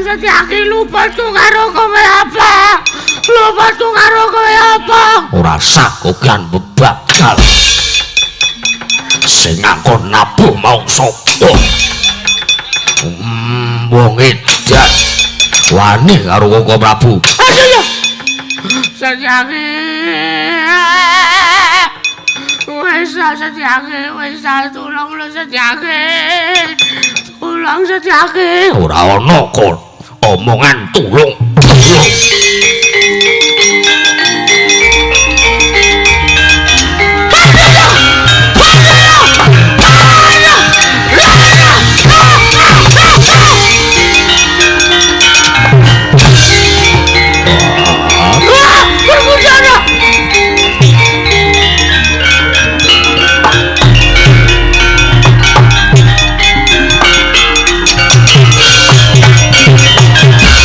Setiake lupa tuh karo kowe apa? Lupa tuh karo kowe apa? Ora sakokan bebagal. Sing ngakon nabuh mau sapa? Wong edan. Wani karo Koko Prabu. Ayo. Setiake. Wis tulung lu Setiake. Tulung Setiake. Ora ana kok omongan tulung.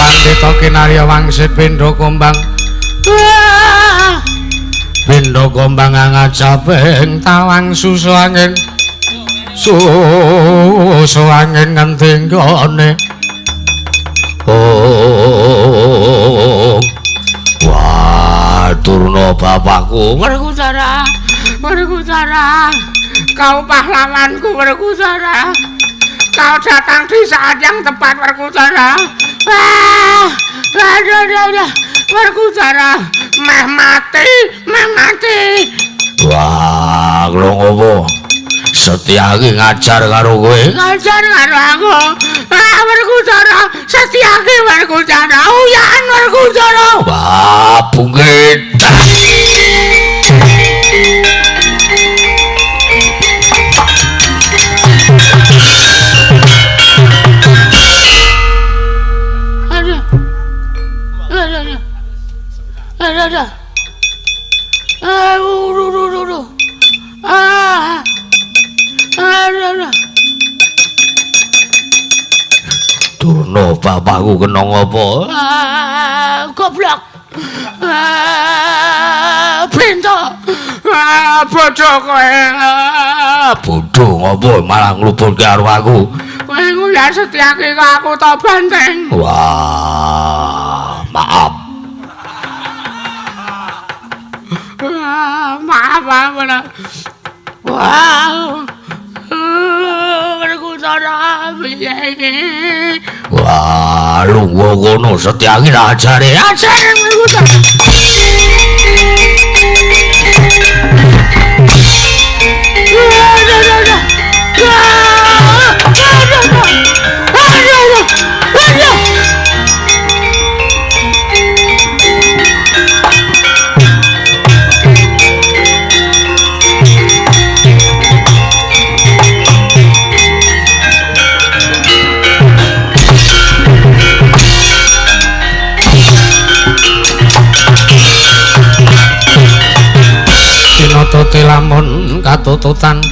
Pandita kinarya wangsit pindha kombang. Pindha kombang ngajabing tawang susu angin. Susu angin ngenting gone. Oh. Wah, Durna bapakku, Werkudara. Kau pahlawanku Werkudara. Kau datang di saat yang tepat Werkudara. Aduh. Werkudara, meh mati. Wah, lho ngopo? Setiake ngajar karo kowe. Ngajar karo aku. Werkudara, Setiake Werkudara. Uyan Werkudara. Wah, bungit. Ada. Durna bapakku kena ngopo? Goblok. Pinto. Bodoh kowe. Bodoh ngopo malah ngluputke karo aku? Kowe nguyar Setiake karo aku ta banteng. Wah, maaf. Maaf. Wow. Werkudara piye iki? Wah, lungguh kono Setiake ajare. Ajare Werkudara. Tote lamun katututan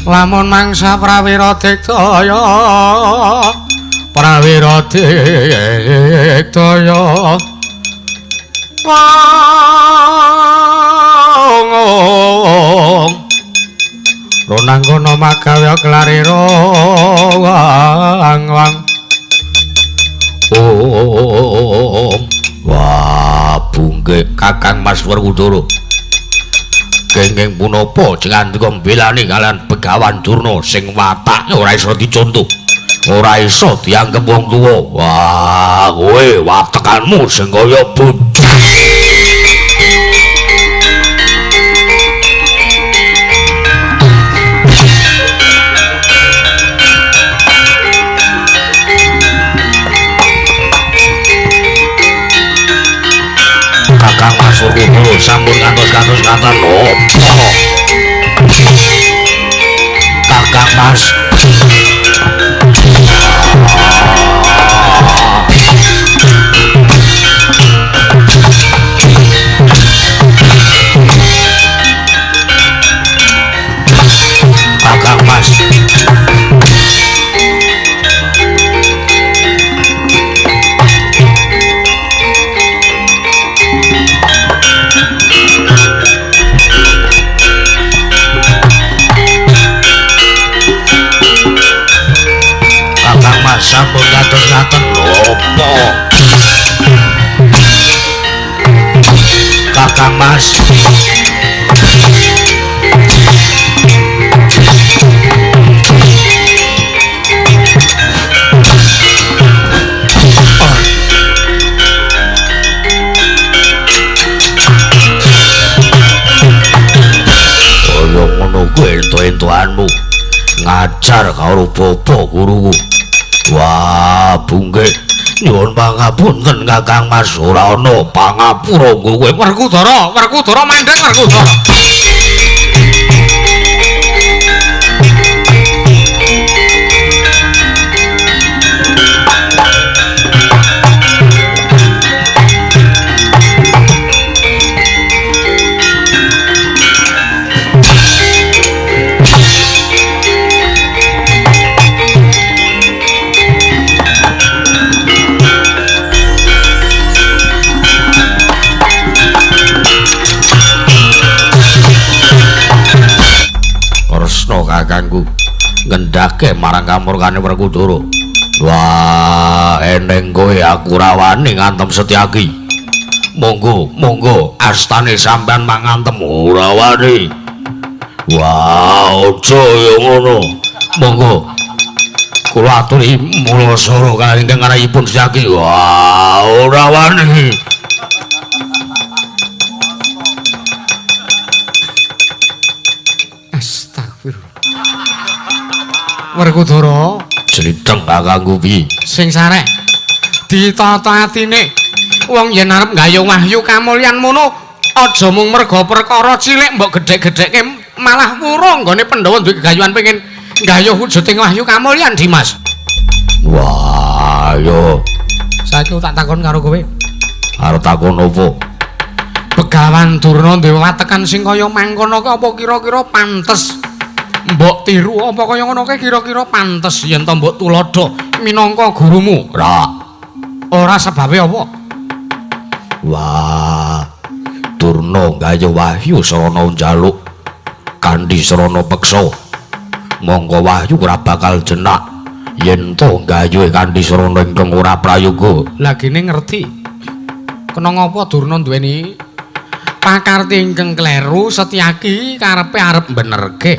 lamun mangsa prawira digdaya Ronanggono magawe klarira wang wah bungke Kakang Mas Werkudara kenging punapa cengandika mbelani kalian Begawan Durna sing watake ora iso dicontoh, ora iso dianggep wong tuwa. Wah, kowe watekanmu sing kaya bocah. Kakang Mas Werkudara sampun kantos-kantos ngaten napa? Kakang Mas begawanmu ngajar karo bapa guruku. Wah, Bungge, nyuwun pangapunten Kakang Mas, ora ana pangapura kowe. Werkudara mandheng Werkudara. Kresna kakangku ngendhake marang kamurkane Werkudara. Wah, eneng kowe aku rawani ngantem Setyaki. Monggo astane sampean mangantem ora wani. Wah, aja ya ngono. Monggo kula aturi mulasara kaliyan ngarahipun Setyaki. Wah, ora wani. Werkudara, Jlitheng kakangku piye? sing sarek ditata atine. Wong yen arep nggayuh wahyu kamulyan mono, aja mung merga perkara cilik mbok gedhek-gedhekke malah wurung nggone Pandhawa duwe gegayuhan pengen nggayuh wujuding wahyu kamulyan, Dimas. Wah, yo. Saiki tak takon karo kowe. Arep takon apa? Begawan Durna duwe watekan sing kaya mangkono apa kira-kira pantes mbok tiru apa kaya ngono kae kira-kira pantes yen to mbok tuladha minangka gurumu? Ora sebabe apa? Wah, Durna nggayuh wahyu sarana njaluk kanthi sarana peksa. Monggo wahyu ora bakal jenak yen to nggayuh kanthi sarana ingkang ora prayoga. Lah gene ngerti. Kena ngapa Durna duweni pakarti ingkang kleru, Setyaki karepe arep benerke.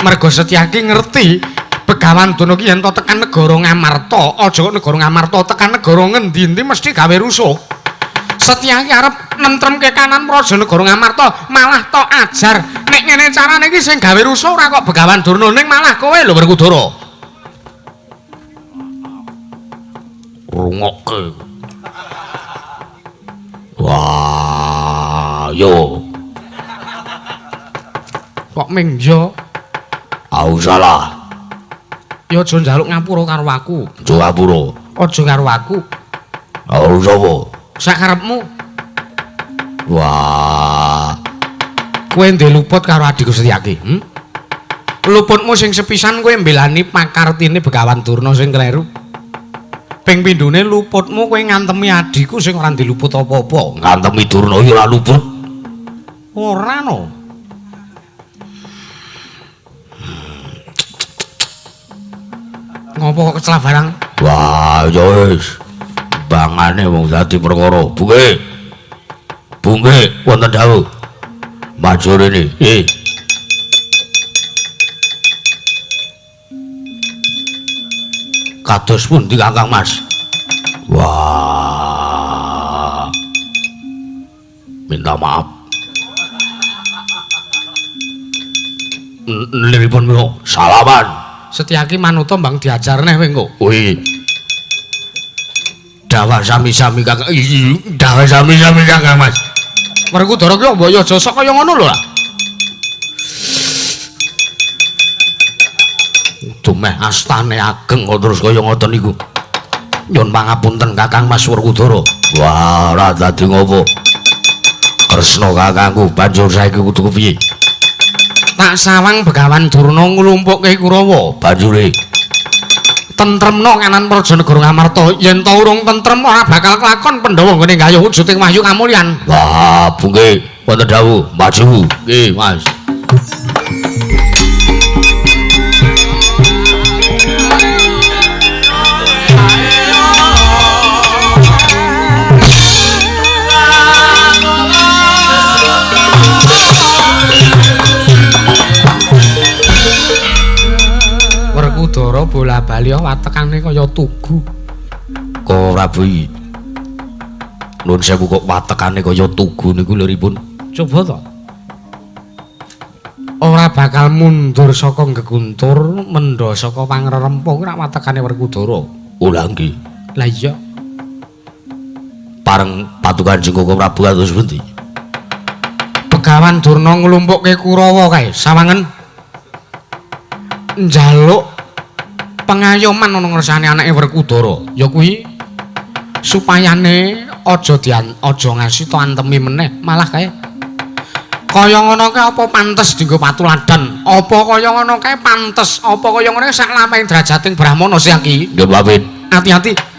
Mergo Setyaki ngerti Begawan Durna ki yen to tekan negara Ngamarta, aja kok negara Ngamarta tekan negara ngendi-endi mesti gawe rusuh. Setyaki arep nentremke kanan praja negara Ngamarta, malah to ajar nek ngene carane iki sing gawe rusuh ora kok Begawan Durna ning malah kowe lho Werkudara. Rungokke. Wah, yo. Kok ming yo? Aku salah. Ya aja njaluk ngapura karo aku. Aja ngapura. Aja karo aku. Karo sapa? Sakarepmu. Wah. Kowe ndek luput karo adikku Setyaki, Luputmu sing sepisan kowe mbelani pakartine Begawan Durna sing kleru. Ping pindhone luputmu kowe ngantemi adikku sing ora diluput apa-apa. Ngantemi Durna ya ora luput. Ora no. Ngopo kok kecelah barang? Wah, ya wis. Bangane wong dadi perkara. Bungge, wonten dawuh. Maju rene. Kados pundi Kakang Mas? Wah. Minta maaf. Niripun mila salaman. Setyaki manuta mbang diajar neh kowe engko. Wih. Dawa sami-sami Kakang. Dawa sami-sami Kakang Mas. Werkudara ki mbok ya aja sok kaya ngono lho. Dumeh astane ageng kok terus kaya ngoten niku. Nyun pangapunten Kakang Mas Werkudara. Wah, ora dadi ngopo. Kresna kakangku banjur saiki kudu kepiye? Tak sawang Begawan Durna nglumpukke Kurawa. Banjure tentremno kanan praja negara Ngamarta. Yen ta urung tentrem ora bakal kelakon Pandhawa nggone nggayuh wujuding wahyu kamulyan. wah, Bungge, wonten dawuh, maju. Nggih, Mas. Werkudara bola-bali watekane kaya tugu. Kok ora bui. Nuwun sewu kok watekane kaya tugu niku lho ripun. Coba to. ora bakal mundur saka geguntur mendha saka pangrerempung rak watekane Werkudara. Ulanggi. Lah iya. Pareng patukan Jengkoko Prabu kados pundi? Begawan Durna nglumpukke Kurawa kae sawangen njaluk pengayoman ana ngersane anake Werkudara. Ya kuwi supayane aja ngasita antemi meneh, malah kae kaya ngono kae apa pantes dienggo patuladan? Apa kaya ngono kae pantes? Apa kaya ngono sak lampahing derajating Brahmana Syaki? Nggih pamit. Hati-hati.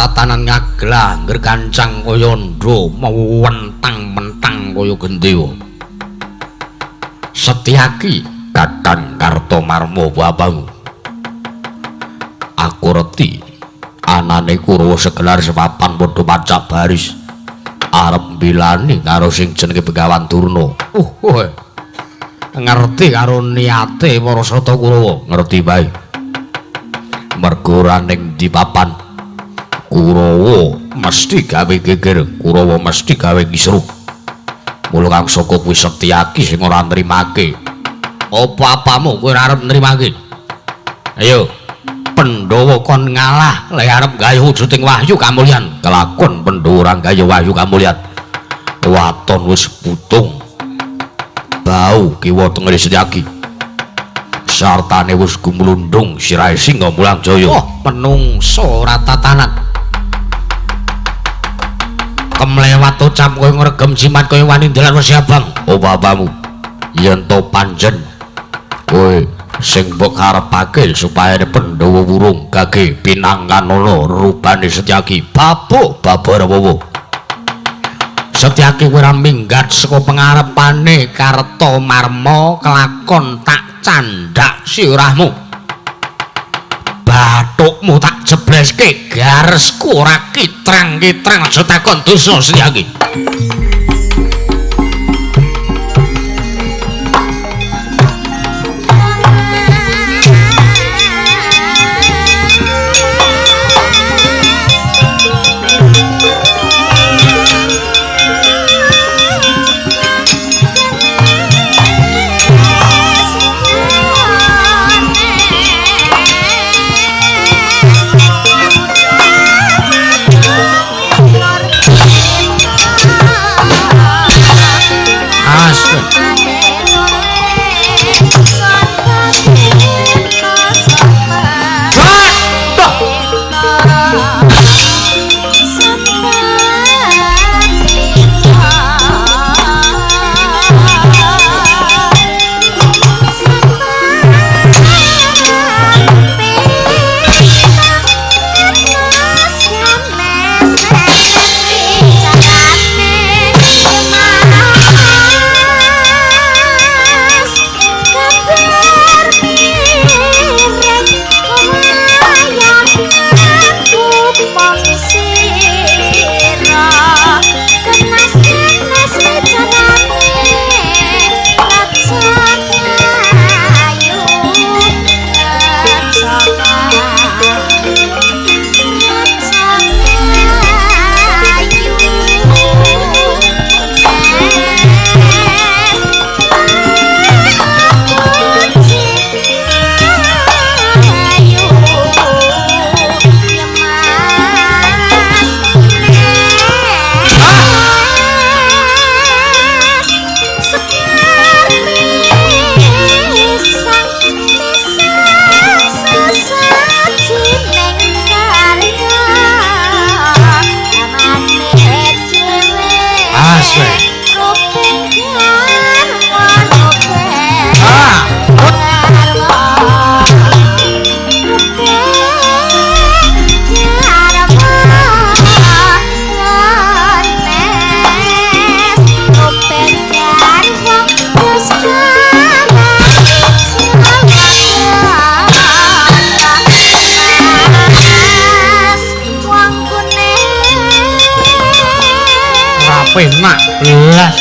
Tatanan ngaglangger kancang kaya ndra mawentang-mentang kaya gendhewa. Setyaki Kakang Kartomarma babamu. Aku reti anane Kurawa segelar sepapan padha pacak baris arep mbilani karo sing jenenge Begawan Durna. Ngerti karo niate para sata Kurawa, ngerti bae. Mergo ning di papan Kurawa mesti gawe geger, Kurawa mesti gawe kisruh. Mula kang saka kuwi Setyaki sing ora nrimake. Apa-apamu kowe ora arep nrimake? Ayo, Pandhawa kon ngalah lek arep gayuh wujuding wahyu kamulyan. Kelakon Pandhawa ora gayuh wahyu kamulyan. Waton wis putung. Bau kiwa tengene Setyaki. Sartane wis gumlundung sirahe Singha Mulang Jaya. Menungso ora tatanan. Kemlewat ucap kowe ngregem jimat kowe wani ndelan wesi abang. Bapamu yen to panjen kowe sing mbok karepake supaya Pandhawa wurung gage pinangganono rupane Setyaki babar wowo. Setyaki kowe ora minggat saka pangarepane Kartomarma kelakon tak candhak sirahmu. Bathukmu tak jebleske garesku ora kitrang-kitrang aja takon dosa Setyaki. Ah penak belas.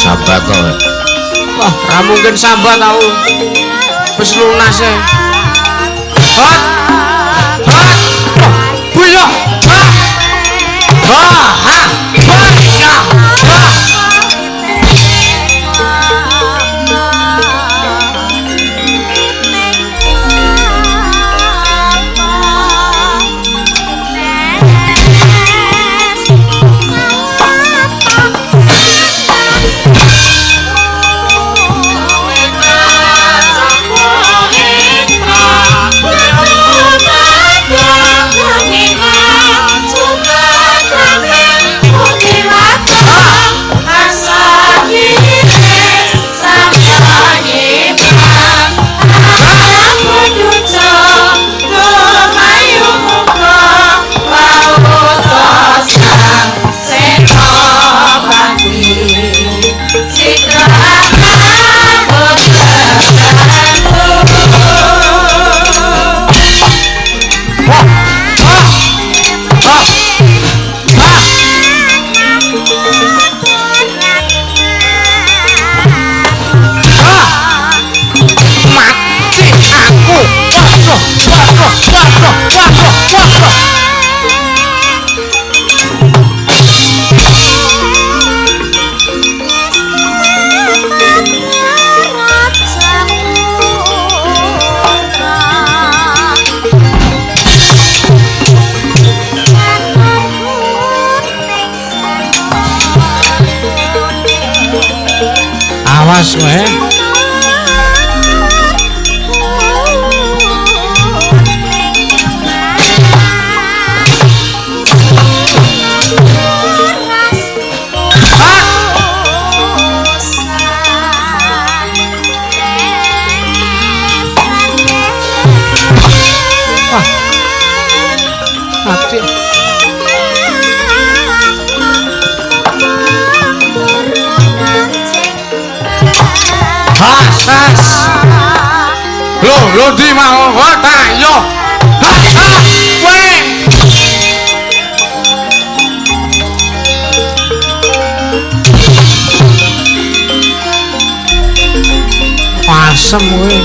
Sambat to. Wah, ra mungkin sambat tau. Wis lunas e. Hot. Hot. Buya. Ha. Ha. Ha. Ya. Ha. Awas wae. Mati. Has. Lho di mau ta yo. Ha ha. Weh. Pasem weh.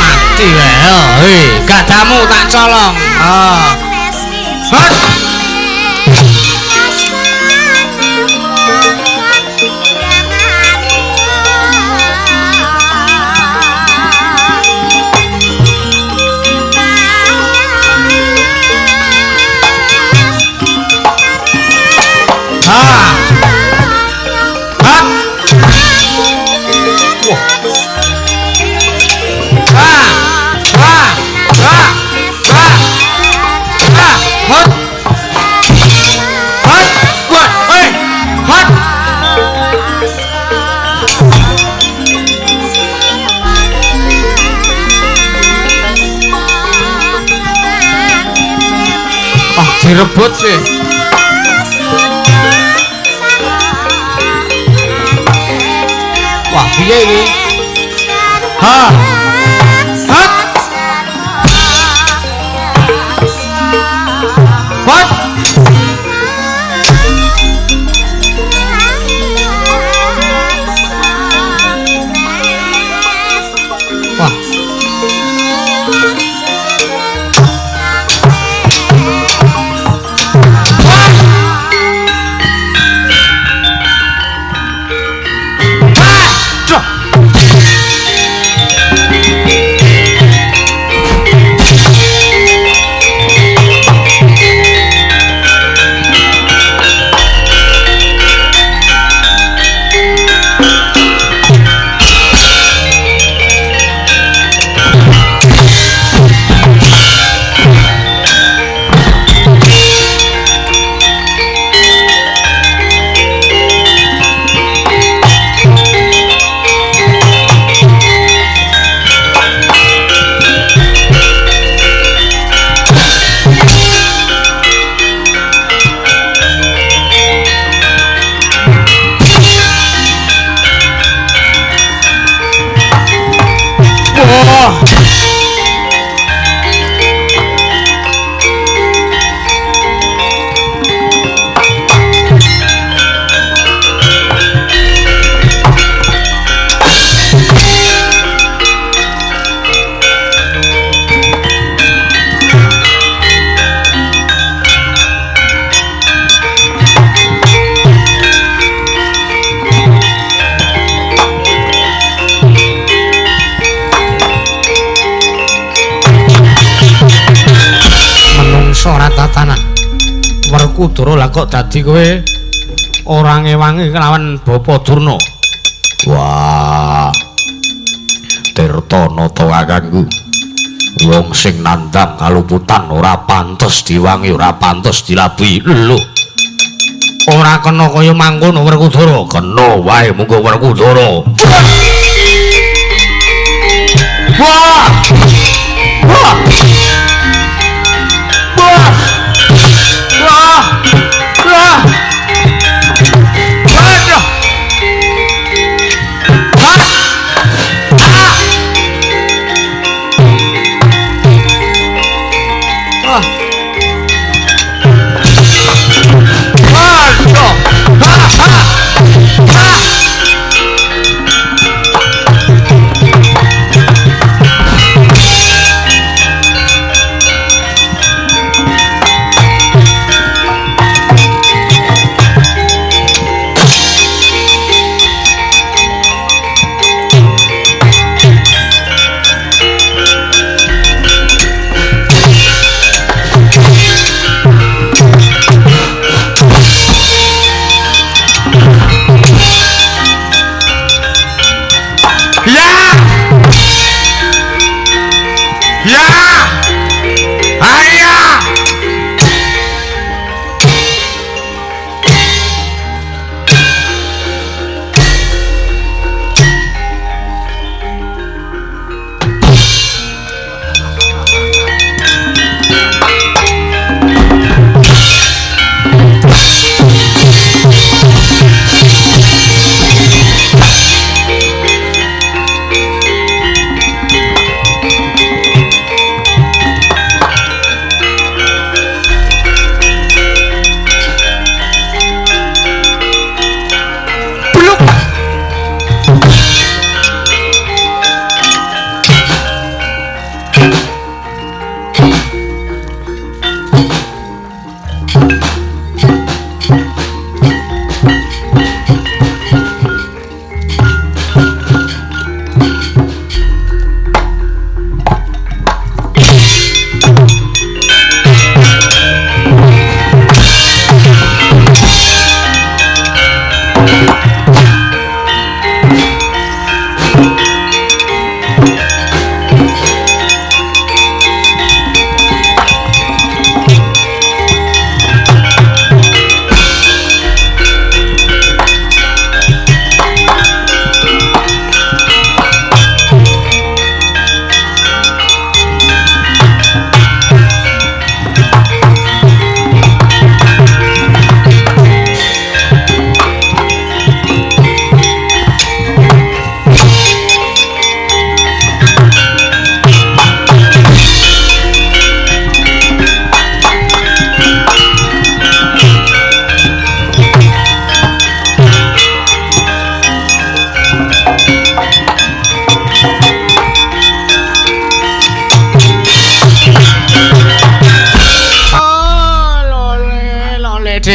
Mati wae. Gadamu tak colong. direbut sih. Wah, piye iki? Ha. Hat. What? Wah. Ora tatanan Werkudara lah kok dadi kowe ora ngewangi kelawan Bapa Durna. Wah, Tirta nata kakangku, wong sing nandhang kaluputan ora pantes diwangi, ora pantes dilabuhi. Lho, Ora kena kaya mangkono Werkudara. kena wae munggo Werkudara. Wah! Wah! Wah! Wah! Wah! Waduh! Wah! Ah! Wah! Waduh! Ha! Ha! Ha!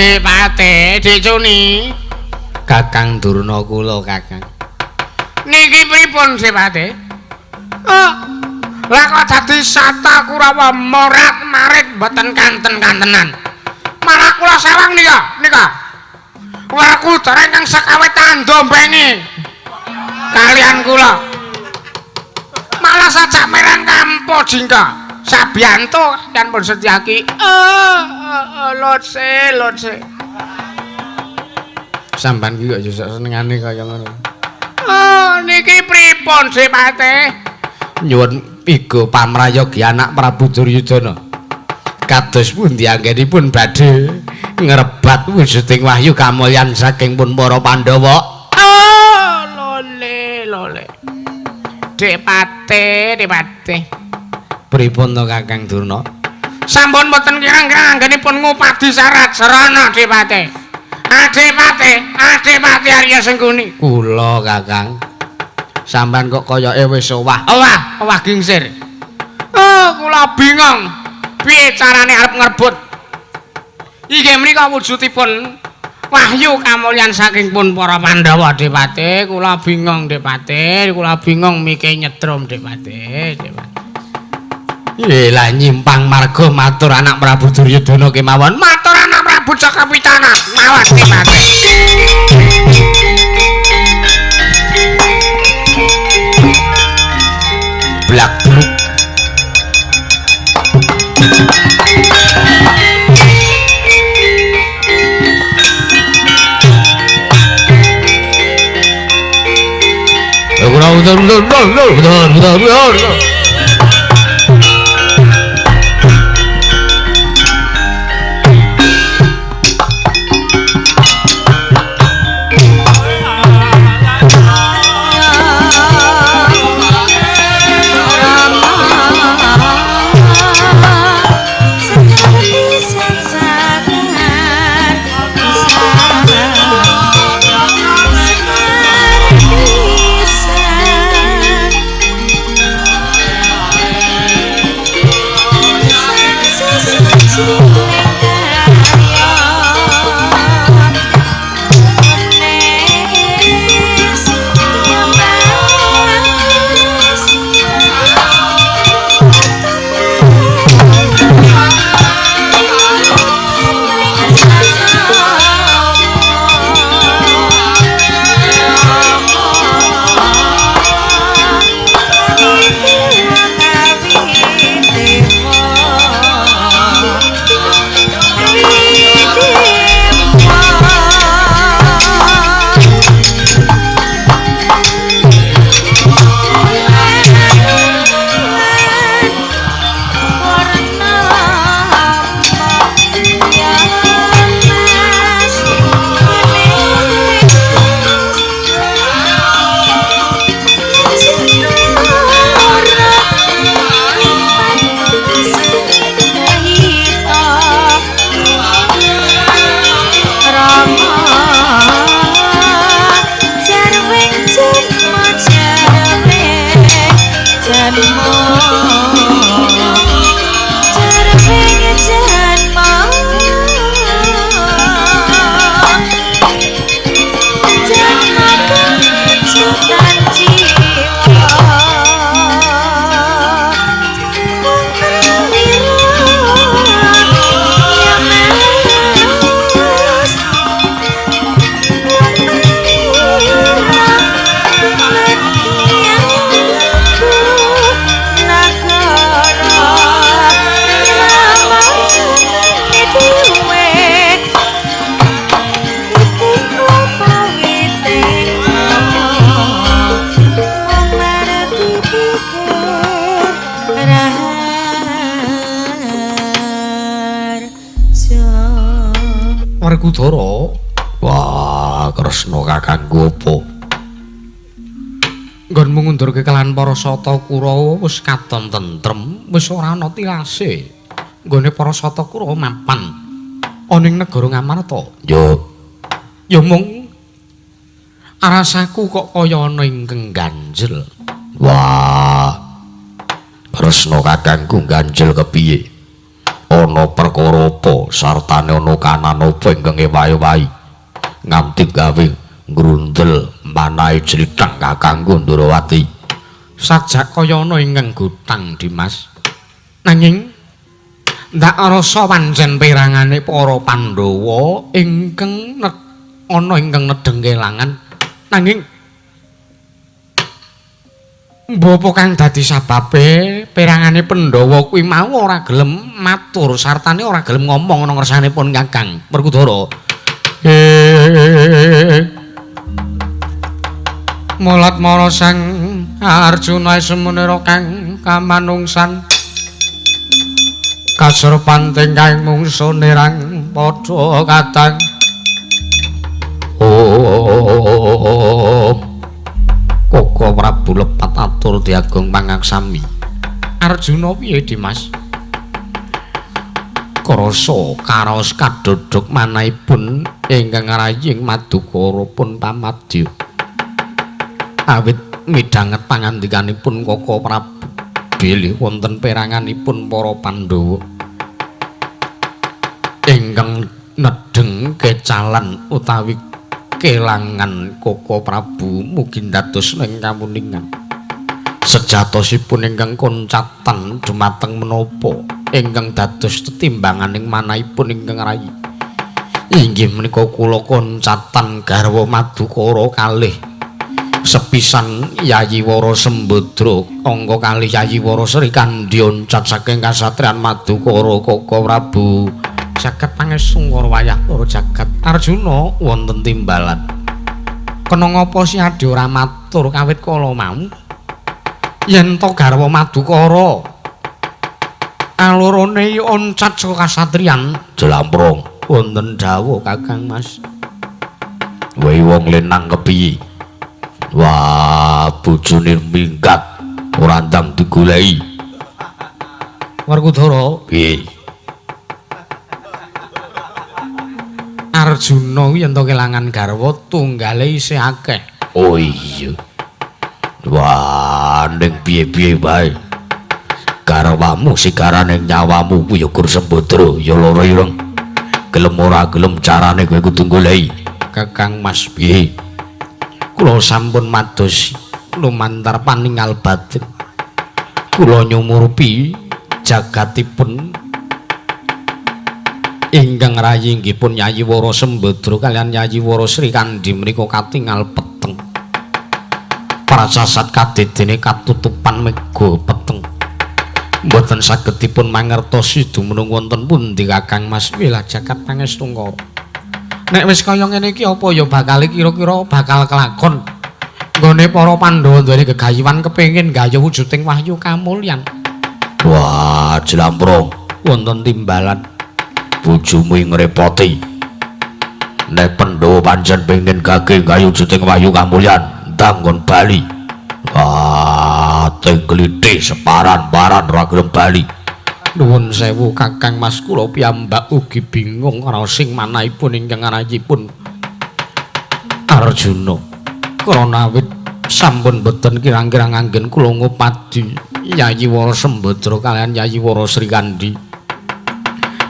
Dek Pate, Dek Cuni. Kakang Durna kula, Kakang. Niki pripun, Dek Pate? Lah kok dadi Sata Kurawa morat-marit mboten kanten-kantenan. Malah kula sawang nika. Waku dereng kang sekawetan dombengi. Kalian kula. Malah sajak merang kampo jingka. Sabiyanto kan pun Setyaki. Lotse. Sampan ki kok yo senengane kaya ngono. Niki pripun, Dek Pate? Nyuwun pigo pamrayogi anak Prabu Duryudana. Kados pundi anggenipun badhe ngrebat wujuding wahyu kamulyan saking pun para Pandhawa. Lole. Dek Pate. Pripun to Kakang Durna? Sampun mboten kirang-kirang anggenipun ngupadi syarat serana, Dek Pate. Dek Pate Arya Sengkuni. Kula, Kakang. Sampeyan kok koyoke wis owah gingsir. Kula bingung. Piye carane arep ngrebut? Inggih menika wujudipun wahyu kamulyan saking pun para Pandhawa, Dek Pate. Kula bingung, Dek Pate. Kula bingung mike nyetrum, Dek Pate. Lah nyimpang marga matur anak Prabu Duryudana kemawon. Matur anak Prabu Jakapitana. Mawas, Dek Pate. Blak-bluk. Werkudara. Wah, Kresna kakangku apa? Nggonmu ngundurke kelan para Sata Kurawa wis katon tentrem, wis ora ana tilase. Nggone para Sata Kurawa mapan ana ing negara Ngamarta. Ya mung arasaku kok kaya ana ing ganjel. Wah. Kresna kakangku ganjel kepiye? ana perkara apa sartane ana kanan apa ingkang ewahi nganti gawe grundel manahe critang Kakang Ndrawati. Sajak kaya ana ingkang gutang Dimas. Nanging ndak rasa pancen perangane para Pandhawa ingkang ana ingkang nedheng kelangan. Nanging mbapa kang dadi sababe perangane Pandhawa kuwi mau ora gelem matur sartane ora gelem ngomong ana ngersanipun Kakang Werkudara. Mulat mara sang Arjuna semenira kang kamanungsan kasurpan tingkang mungsuh nirang padha kadang. Koko Prabu lepat atur diagung pangaksami. Arjuna piye Dimas? Krasa karaos kadodok manahipun ingkang raying Madukara pun pamadya. Awit midhanget pangandikanipun Koko Prabu bilih wonten peranganipun para Pandhawa ingkang nedheng kecalan utawi kelangan Koko Prabu mugi dados ing kamuningan sejatosipun ingkang koncatan dumateng menapa ingkang dados tetimbanganing manahipun ingkang rayi. Inggih menika kula koncatan garwa Madukara kalih sepisan Yayi Wara Sembadra angka kalih Yayi Wara Sri Kandi oncat saking kasatriyan Madukara Koko Prabu jagat pangesungkara wayah para jagat. Arjuna wonten timbalan kena ngapa si Adi ora matur kawit kala mau yen to garwa Madukara alorone oncat saka kasatriyan Jelamprong wonten dawuh Kakang Mas. Wei wong lenang kepiye? Wah, bojone minggat ora ndang digoleki. Werkudara, Piye? Arjuna yen to kelangan garwa tunggale isih akeh. Oh iya. Wah, ning piye-piye wae. Garwamu sigarane nyawamu kuwi ya Gur Sembadra ya lara ireng. Gelem ora gelem carane kowe kudu goleki. Kakang Mas, Piye? kula sampun mados lumantar paningal batin. Kula nyumurupi jagatipun ingkang rayi inggihipun Yayi Wara Sembadra kaliyan Yayi Wara Sri Kandi menika katingal peteng. Prasasat kadedene katutupan mega peteng. Mboten sagedipun mangertosi dumunung wonten pundi Kakang Mas wilah jagat pangestungkara. Nek wis kaya ngene iki apa ya bakal kira-kira bakal kelakon nggone para Pandhawa duweni gegayiwan kepengin gayuh wujuding wahyu kamulyan. Wah, Jelamprong Wonten timbalan bojomu ngrepoti. Nek Pandhawa pancen pengin gage gayu wujuding wahyu kamulyan ndanggon bali. Wah, teglithih separan-paran ora gelem bali. Nuwun sewu Kakang Mas kula piyambak ugi bingung raosing manahipun ingkang arajipun Arjuna. Krana awit sampun boten kirang-kirang anggen kula ngupadi Yayi Wara Sembadra kaliyan Yayi Wara Sri Kandi.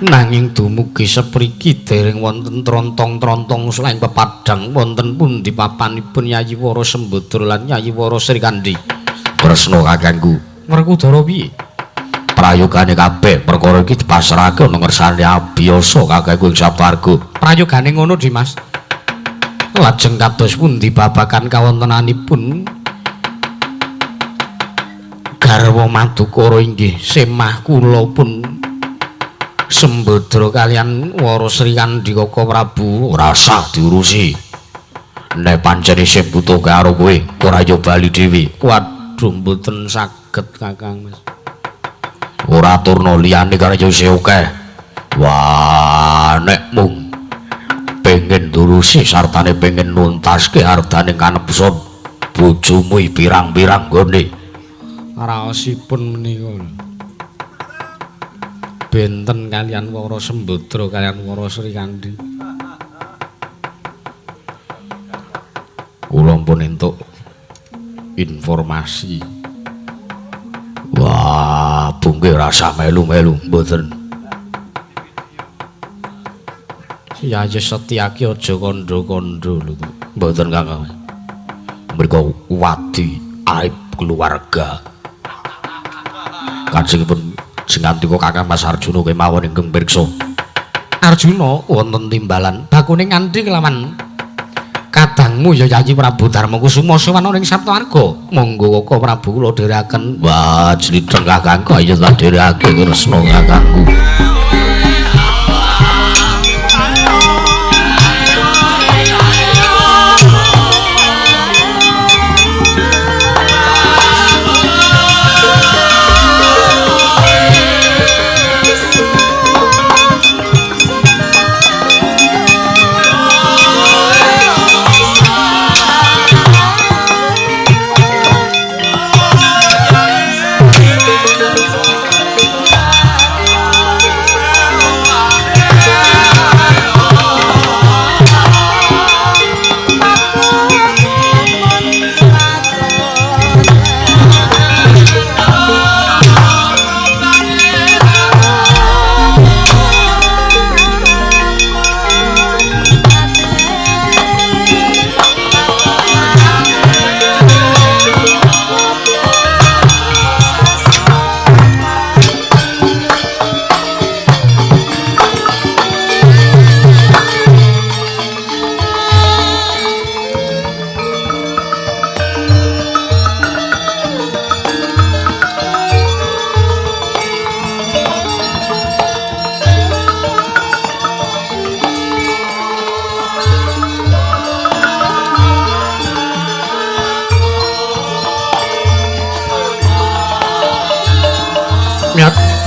Nanging dumugi sepriki dereng wonten trontong-trontong selain pepadang wonten pundi papanipun Yayi Wara Sembadra lan Yayi Wara Sri Kandi. Kresna kakangku. Werkudara piye? Prayogane kabeh perkara iki dipasrahake ana ngersane abiyasa kakangku ing Saptarga. Prayogane ngono Dimas. Lajeng kados pundi babagan kawontenanipun garwa Madukara inggih semah kula pun Sembadra kaliyan Wara Sri Kandi Koko Prabu Ora usah diurusi. Nek pancen isih butuh karo kowe, ora yo bali dhewe. Waduh mboten saged Kakang Mas. Ora turno liyane karo yo isih akeh. Wah, nek mung pengen durusi sartane pengen nuntaske hartane kanepson bojomu pirang-pirang gone. Raosipun menika benten kaliyan Wara Sembadra kaliyan Wara Sri Kandi. Kula pun entuk informasi. Wah, bungke rasa melu-melu mboten. Yayi Setyaki aja kandha-kandha lho. Mboten Kakang. Mriku wadi aib keluarga. Kajengipun singantika Kakang Mas Arjuna kemawon ingkang pirsa. Arjuna wonten timbalan bakune nganti kelawan kadangmu ya Yayi Prabu Darmakusuma sowan ing Saptawarga. Monggo Kaka Prabu kula dherekaken. Wah, jlitheng Kakang kaya tak dhereke Kresna Kakangku.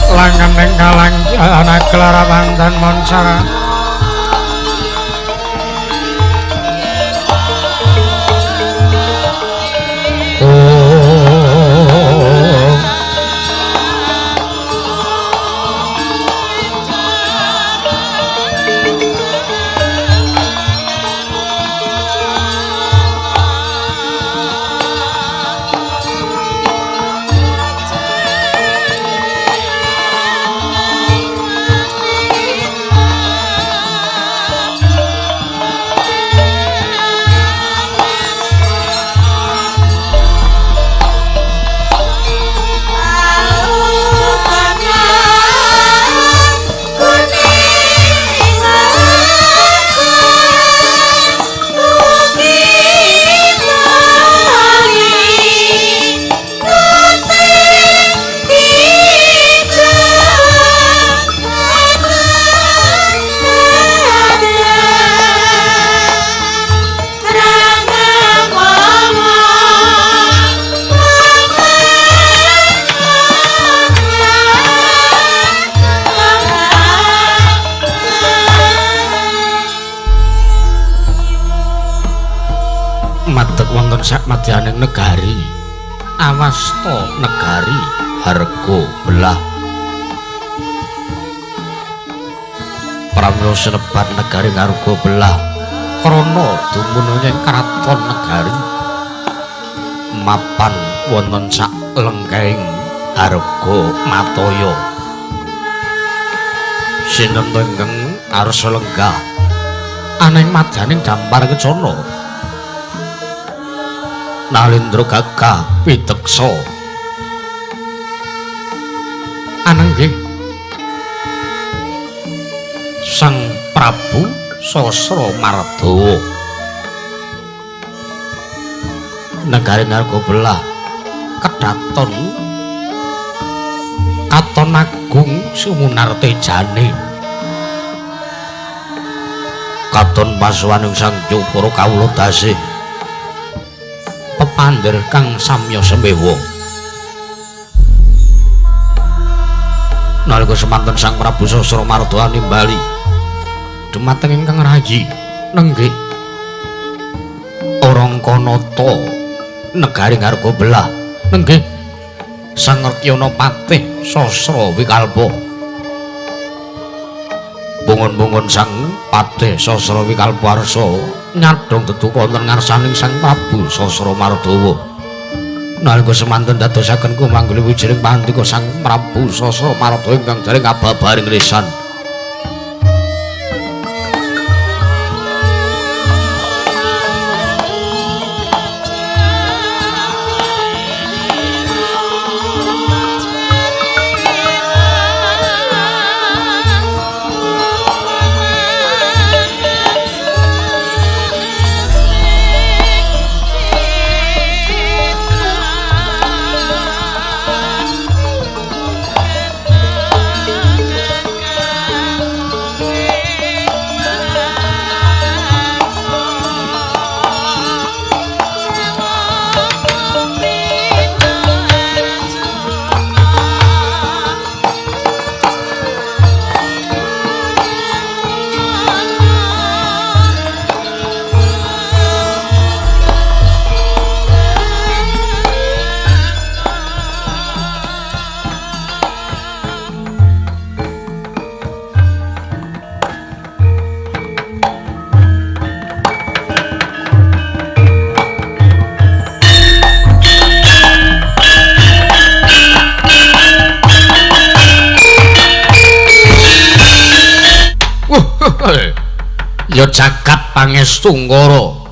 Langan ing kalang ana kelarawan dan monsara. Sakmadyaning negari awasta negari harga belah pramila senebat negari harga belah krana dumunung kraton negari mapan wonten sak lengkeng harga mataya sinten ingkang arsa lenggah aning madyaning dampar kecana Nalindra gagah piteksa anenggih Sang Prabu Sasra Mardawa negari narga belah kedaton katon agung sumunar tejane katon pasuwaning Sang Jupara kawula tasih pepandir kang samya sembewa nalika semanten Sang Prabu Sasra Mardawa nimbali dumateng ingkang rayi nenggih Orangkanata negari ngarga belah nenggih Sang Ngertyana Patih Sasra Wikalpa bungun-bungun Sang Patih Sasra Wikalpa arsa nyadhong tetuka wonten ngarsaning Sang Prabu Sasra Mardawa nalika semanten dadosaken kumangguli wijining pandika Sang Prabu Sasra Mardawa ingkang dereng kababaring lisan ya jagat pangestu ngoro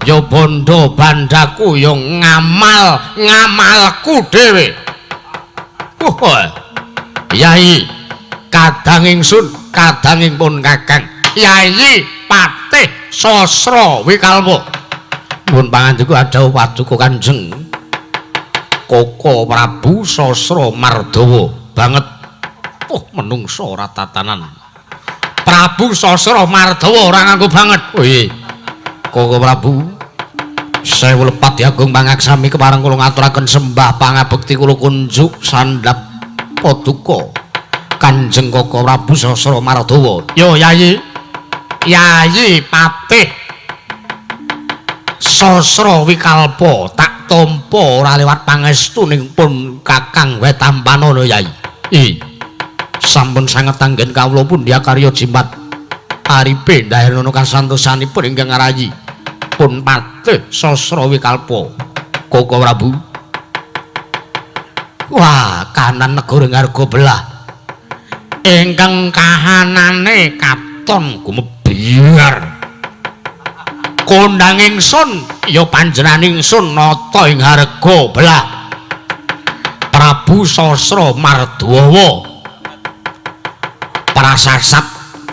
ya bondo bandaku ya ngamalku dhewe. Yai kadang ingsun kadanging pun kakang Yai Patih Sasra Wikalpa pun pangandiku adhawuh paduka Kanjeng Koko Prabu Sasra Mardawa banget. Menungso ora tatanan Prabu Sasra Mardawa ora nganggo banget. Koko Prabu sewu lepat agung pangaksami kepareng kula ngaturaken sembah pangabekti kula kunjuk sandhap paduka Kanjeng Koko Prabu Sasra Mardawa. Yo Yayi Patih Sasra Wikalpa tak tampa ora liwat pangestuning pun Kakang Wetampana Yai. Sampun sanget anggen kawula pundi karya jimat aripe ndaherana kasantosanipun ingkang ngarayi pun Patih Sasra Wikalpa Koko Prabu. Wah, kahanan negara ngarga belah ingkang kahanane katon gumebyar. Kondang ingsun ya panjenengan ingsun nata ing harga belah Prabu Sasra Mardawa prasasat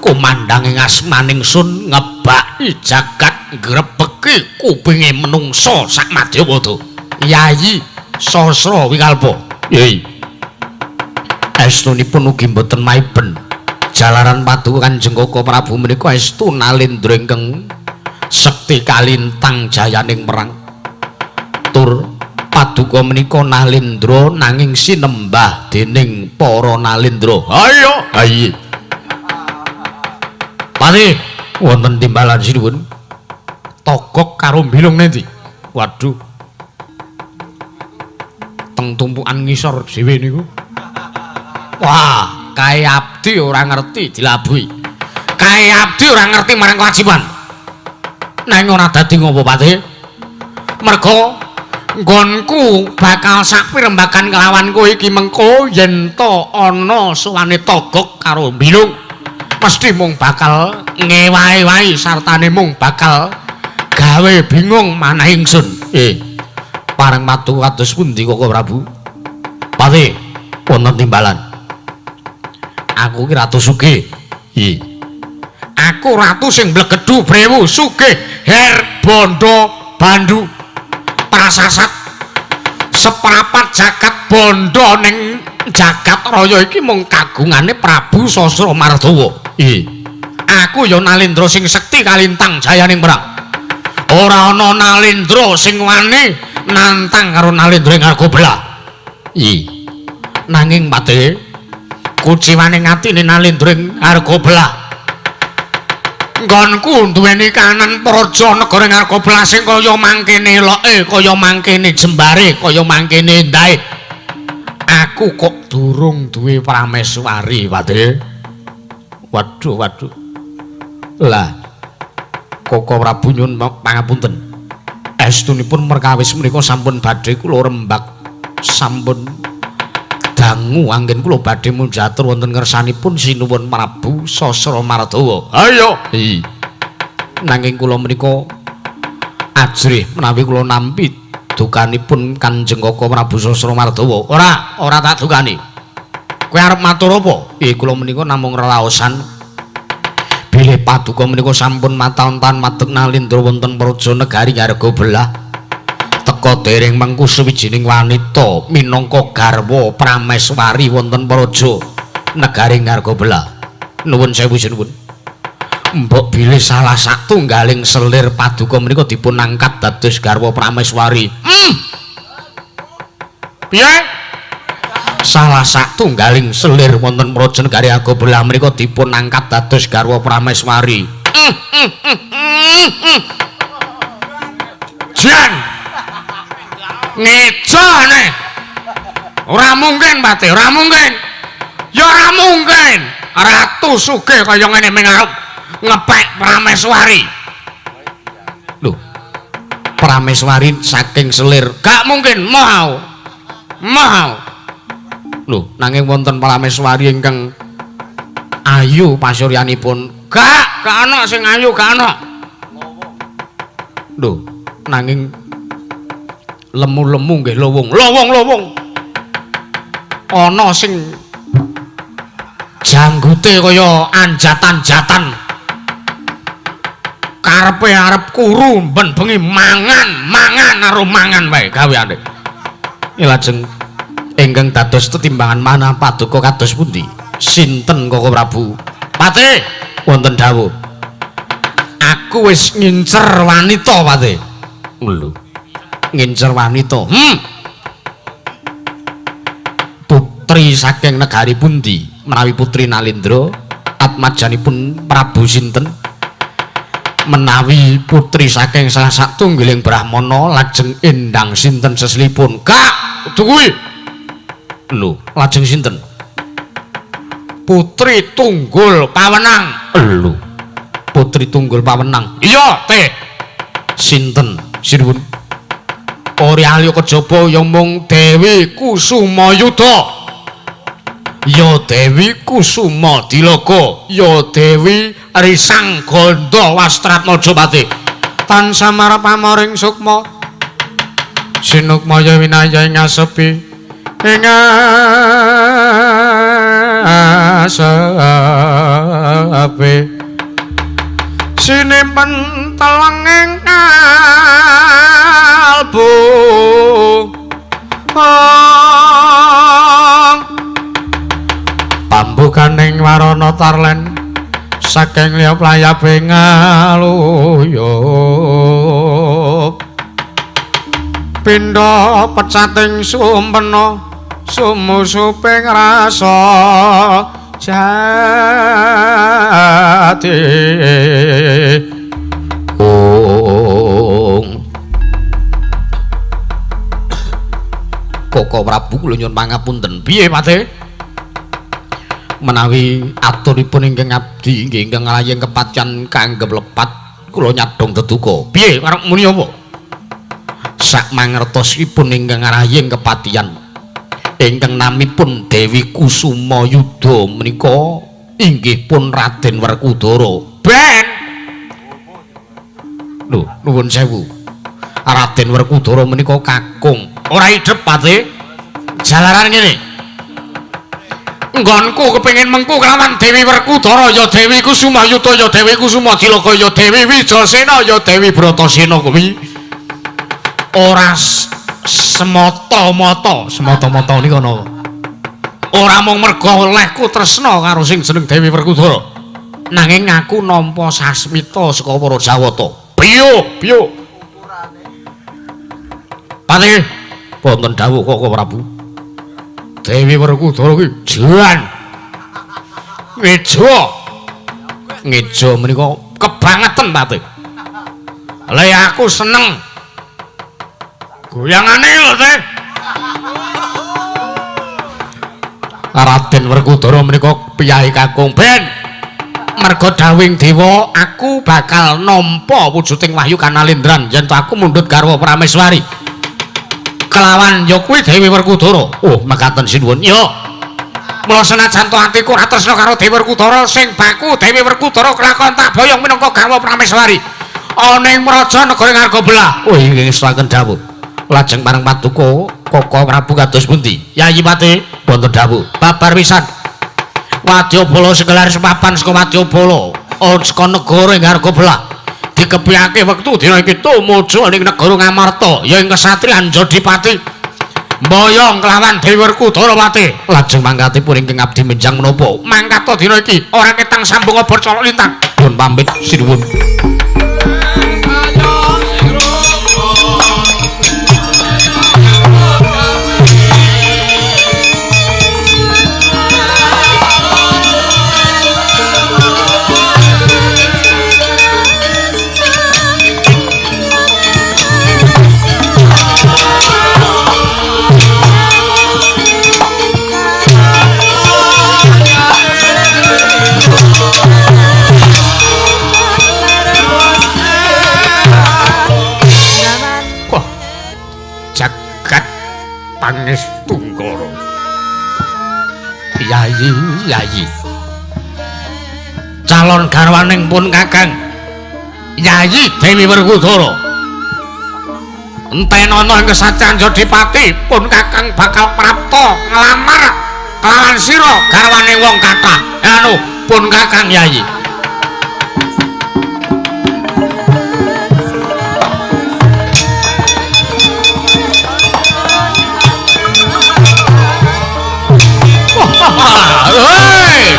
kumandang ing asmaning sun ngebaki jagat ngrebeki kupinge menungsa sak Madyapada. Yayi Sasra Wikalpa. Yai estunipun ugi boten maiben jalaran paduka Kanjeng Koko Prabu menika estu nalendra ingkang sekti kalintang jayaning perang. Tur paduka menika nalendra nanging sinembah dening para nalendra. Ayo ayi Patih wonten timbalan sinuwun togok karo mbilung nendi. Waduh teng tumpukan ngisor dhewe niku. Wah, kae abdi ora ngerti dilabuhi. Kae abdi ora ngerti marang kewajiban. Nang ora dadi ngopo Patih? Merga nggonku bakal sak pirembagan kelawan kowe iki mengko yen to ana suwane togok karo mbilung mesti mung bakal ngewahi-wahi sartane mung bakal gawe bingung manah ingsun. Pareng matu kados pundi Koko Prabu? Patih wonten timbalan. Aku ki ratu sugih. Aku ratu sing blegedu brewu sugih her bondo bandu prasasat seprapat jagat bondo ning jagat raya iki mung kagungane Prabu Sasra Mardawa. Aku ya nalendra sing sekti kalintang jayaning perang. Ora ana nalendra sing wani nantang karo nalendra ing harga belah. Nanging Patih kuciwaning atine nalendra ing harga belah nggonku duweni kahanan praja negara ing harga belah sing kaya mangkene eloke, kaya mangkene jembare, kaya mangkene endahe. Aku kok durung duwe prameswari, Patih. Waduh. Lah, Koko Prabu nyuwun pangapunten. Estunipun perkawis menika sampun badhe kula rembak, sampun dangu anggen kula badhe munjatur wonten ngersanipun sinuwun Prabu Sasra Mardawa. Ayo. Nanging kula menika ajrih menawi kula nampi dukanipun Kanjeng Koko Prabu Sasra Mardawa. Ora tak dukani. Kowe arep matur apa? Kula menika namung reraosan bilih paduka menika sampun matauntan madeg nalindra wonten praja negari harga belah. Teka dereng mengku sawijining wanita minangka garwa prameswari wonten praja negari harga belah. Nuwun sewu sinuwun. Mbok bilih salah satunggaling selir paduka menika dipun angkat dados garwa prameswari. Piye? Salah satunggaling selir wonten praja negari harga belah menika dipun angkat dados garwa prameswari. Jan ngejane ora mungkin Patih, ora mungkin. Ya ora mungkin ratu sugih kaya ngene mengarep ngepek prameswari. Lho, prameswari saking selir gak mungkin. Mau lho, nanging wonten prameswari ingkang ayu pasuryanipun gak gak ana sing ayu gak ana. Lho, nanging lemu-lemu nggih lowong. Ana sing janggute kaya anjatan-jatan. Karepe arep kuru ben bengi mangan karo mangan wae gaweane. Lajeng ingkang dados tetimbangan manah paduka kados pundi? Sinten Koko Prabu? Pate wonten dawuh. Aku wis ngincer wanita, Pate. Lho. Ngincer wanita. Putri saking negari pundi? Menawi Putri Nalindra atmajanipun Prabu sinten? Menawi putri saking salah satunggiling brahmana lajeng endang sinten seselipun. Kak, kuwi. Lho, lajeng sinten? Putri Tunggul Pawenang. Lho. Putri Tunggul Pawenang. Iya, Teh. Sinten? Sinuwun. Ora ali kejaba ya mung Dewi Kusumayuda. Ya Dewi Kusuma Dilaka, ya Dewi Risang Gandha Wastratmaja Pati. Tansah marep pamaring sukma sinukmaya winaya ing asepi ing asepi sinimpen teleng ing kalbu pambukaning warana tarlen saking liya playabe ngaluyup pindha pecating sumpena sumusuping rasa jati Koko Prabu kula nyuwun pangapunten. Piye, Pate? Menawi aturipun ingkang abdi nggih ingkang layeng kepatian kanggep lepat kula nyadong deduka. Piye arep muni apa? Sak mangertosipun ingkang layeng kepatian ingkang namipun Dewi Kusuma Yuda menika inggih pun Raden Werkudara. Ben. Lho, nuwun sewu. Raden Werkudara menika kakung. Ora idep, Pate. Jalaran ngene. Nggonku kepengin mengku kelawan Dewi Werkudara ya Dewi Kusumayuda ya Dewi Kusuma Dilaka ya Dewi Wijasena ya Dewi Bratasena kuwi ora semata-mata nika napa ora mung merga olehku tresna karo sing jeneng Dewi Werkudara nanging aku nampa sasmita saka para Jawata. Biyo Pati wonten dawuh Koko Prabu. Dewi Werkudara kuwi jan. Ngeja menika kebangetan Pati. Lah aku seneng. Goyangane lho, Teh. Raden Werkudara menika piyai kakung ben. Merga dawing dewa aku bakal nampa wujuding Wahyu Kanalindran yen aku mundhut garwa Prameswari. Kelawan ya kuwi Dewi Werkudara. Oh, mekaten sinuwun. Ya. Mula senajan to atiku ora tresna karo Dewi Werkudara sing baku Dewi Werkudara kelakon tak boyong minangka garwa Prameswari. Ana ing praja negara Ngargobelah. Oh, inggih suraken dawuh. Lajeng marang paduka Koko Prabu kados pundi? Yayi Pati wonten dawuh. Babar pisan. Wadyabala sing gelar sepapan saka Wadyabala saka negara Ngargobelah. Dikepiyake wektu dina iki tumuju ning negara Ngamarta ya ing kesatriyan Jodipati mboyong kelawan Dewi Werkudara Pati. Lajeng mangkatipun ingkang abdi menjang menapa mangkata dina iki ora ketang sambung obor colok lintang. Nuwun pamit sinuwun. Pangestunkara. Yayi calon garwaning pun Kakang Yayi Dewi Werkudara. Entenana ing kesatrian Jodipati pun Kakang bakal prapta nglamar kelawan sira garwane wong kathah. Anu pun Kakang Yayi. Hei!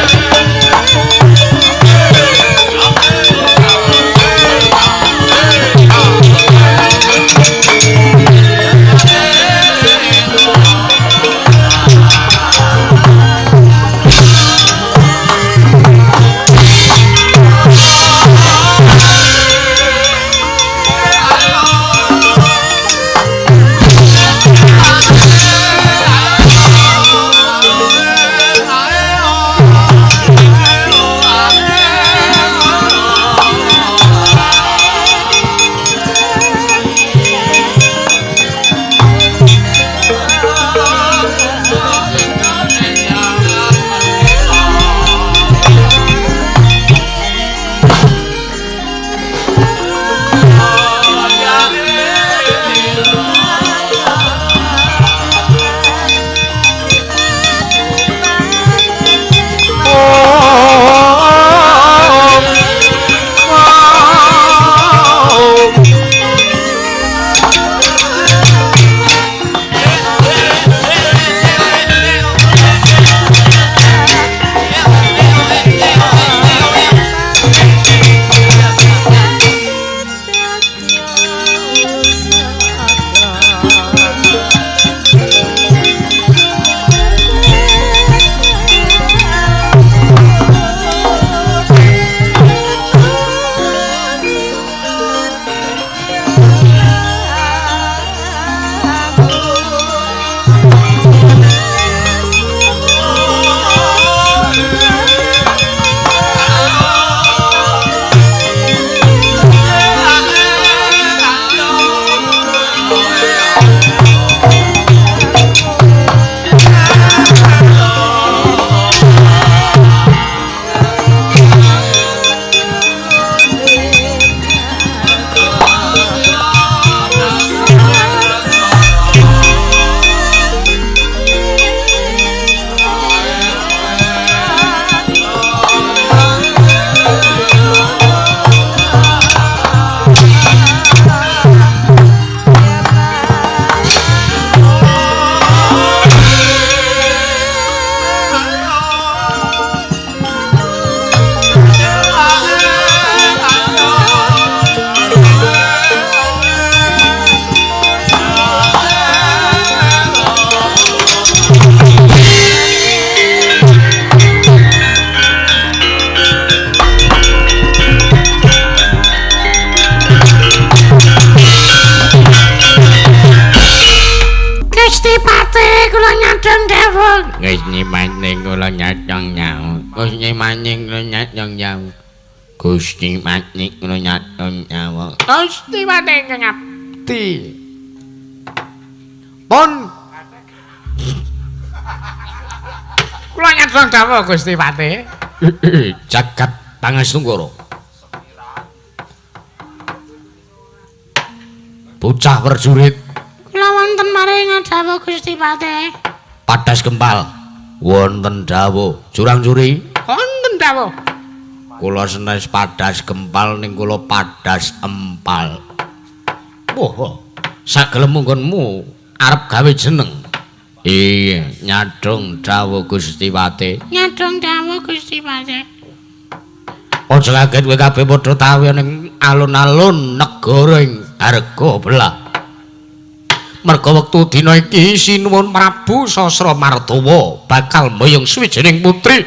Gusti maning kula nyatong nyawa. Gusti maning kula nyatong nyawa. Gusti maning kula nyatong nyawa. Gusti maning ngabdi. Pun kula nyatong dawuh Gusti Patih. Jagat Pangastunggara. Bocah prajurit Kula wonten maring dawuh Gusti Patih. Padas Kempal wonten dawuh Jurang Juri Wonten dawuh. kula senes Padas Kempal ning kula Padas Empal. Wah, sagelem munggonmu arep gawe jeneng. Iya, nyadong dawuh Gusti Patih. Nyadong dawuh Gusti Patih. Aja kaget kowe kabeh padha tawi ning alun-alun negara ing Argabelah. Merga wektu dina iki Sinuwun Prabu Sasramartawa bakal mboyong swijining putri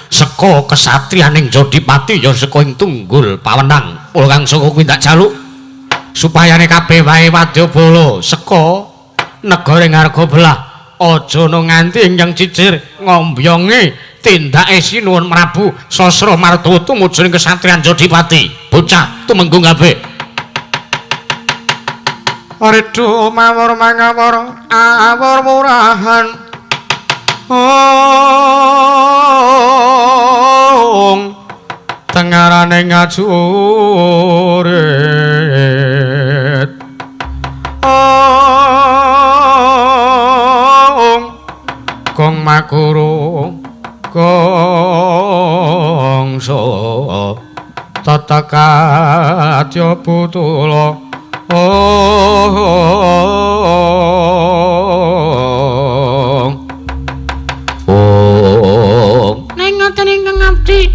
saka kesatriyaning Jodipati ya saka ing Tunggul Pawenang. Kula kang saka kuwi tak jaluk supayane kabeh wae wadyabala saka negara ing Argabelah aja no nganti ingkang cicir ngombyongi tindake Sinuwun Prabu Sasramartawa tumuju ing kesatriyan Jodipati. Bocah tumenggung kabeh. Arido mawur mangawur awur murahan ngarane ngajurit kong makuru kongso tatakatya putula ngaten ingkang abdi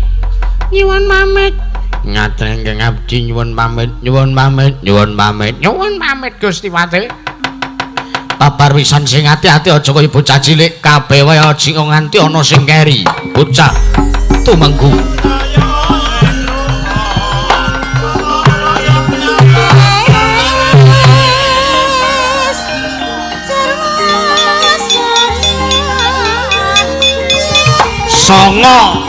nyuwun pamit. Ngaten ingkang abdi nyuwun pamit, nyuwun pamit, nyuwun pamit, nyuwun pamit Gusti Pati. Paparwisan sing ati-ati aja kaya bocah cilik, kabeh wae aja nganti ana sing keri. Bocah tumenggu. Songo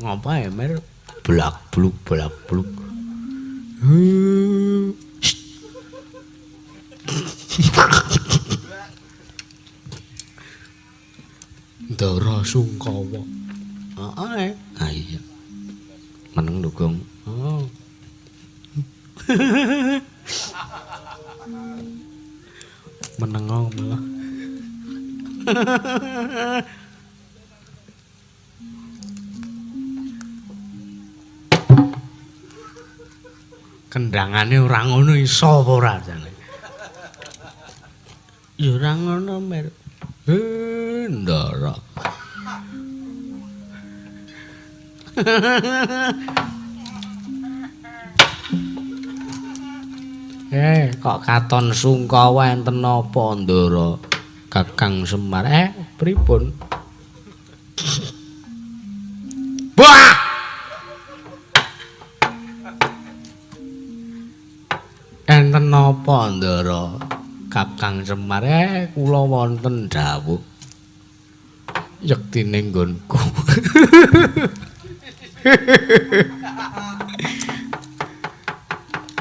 Ngapa emer blak-bluk blak-bluk. Ndara Sungkawa. Heeh. Ah iya. Meneng dukung. Oh. Menengo malah. Kendangane ora ngono iso apa ora jane? Ya ora ngono, Mir. Ndara. Kok katon Sungkawa enten apa, Ndara? Kakang Semar. Pripun? Wah! Enten apa, Ndara? Kakang Semar, kula wonten dawuh. Yektine nggonku.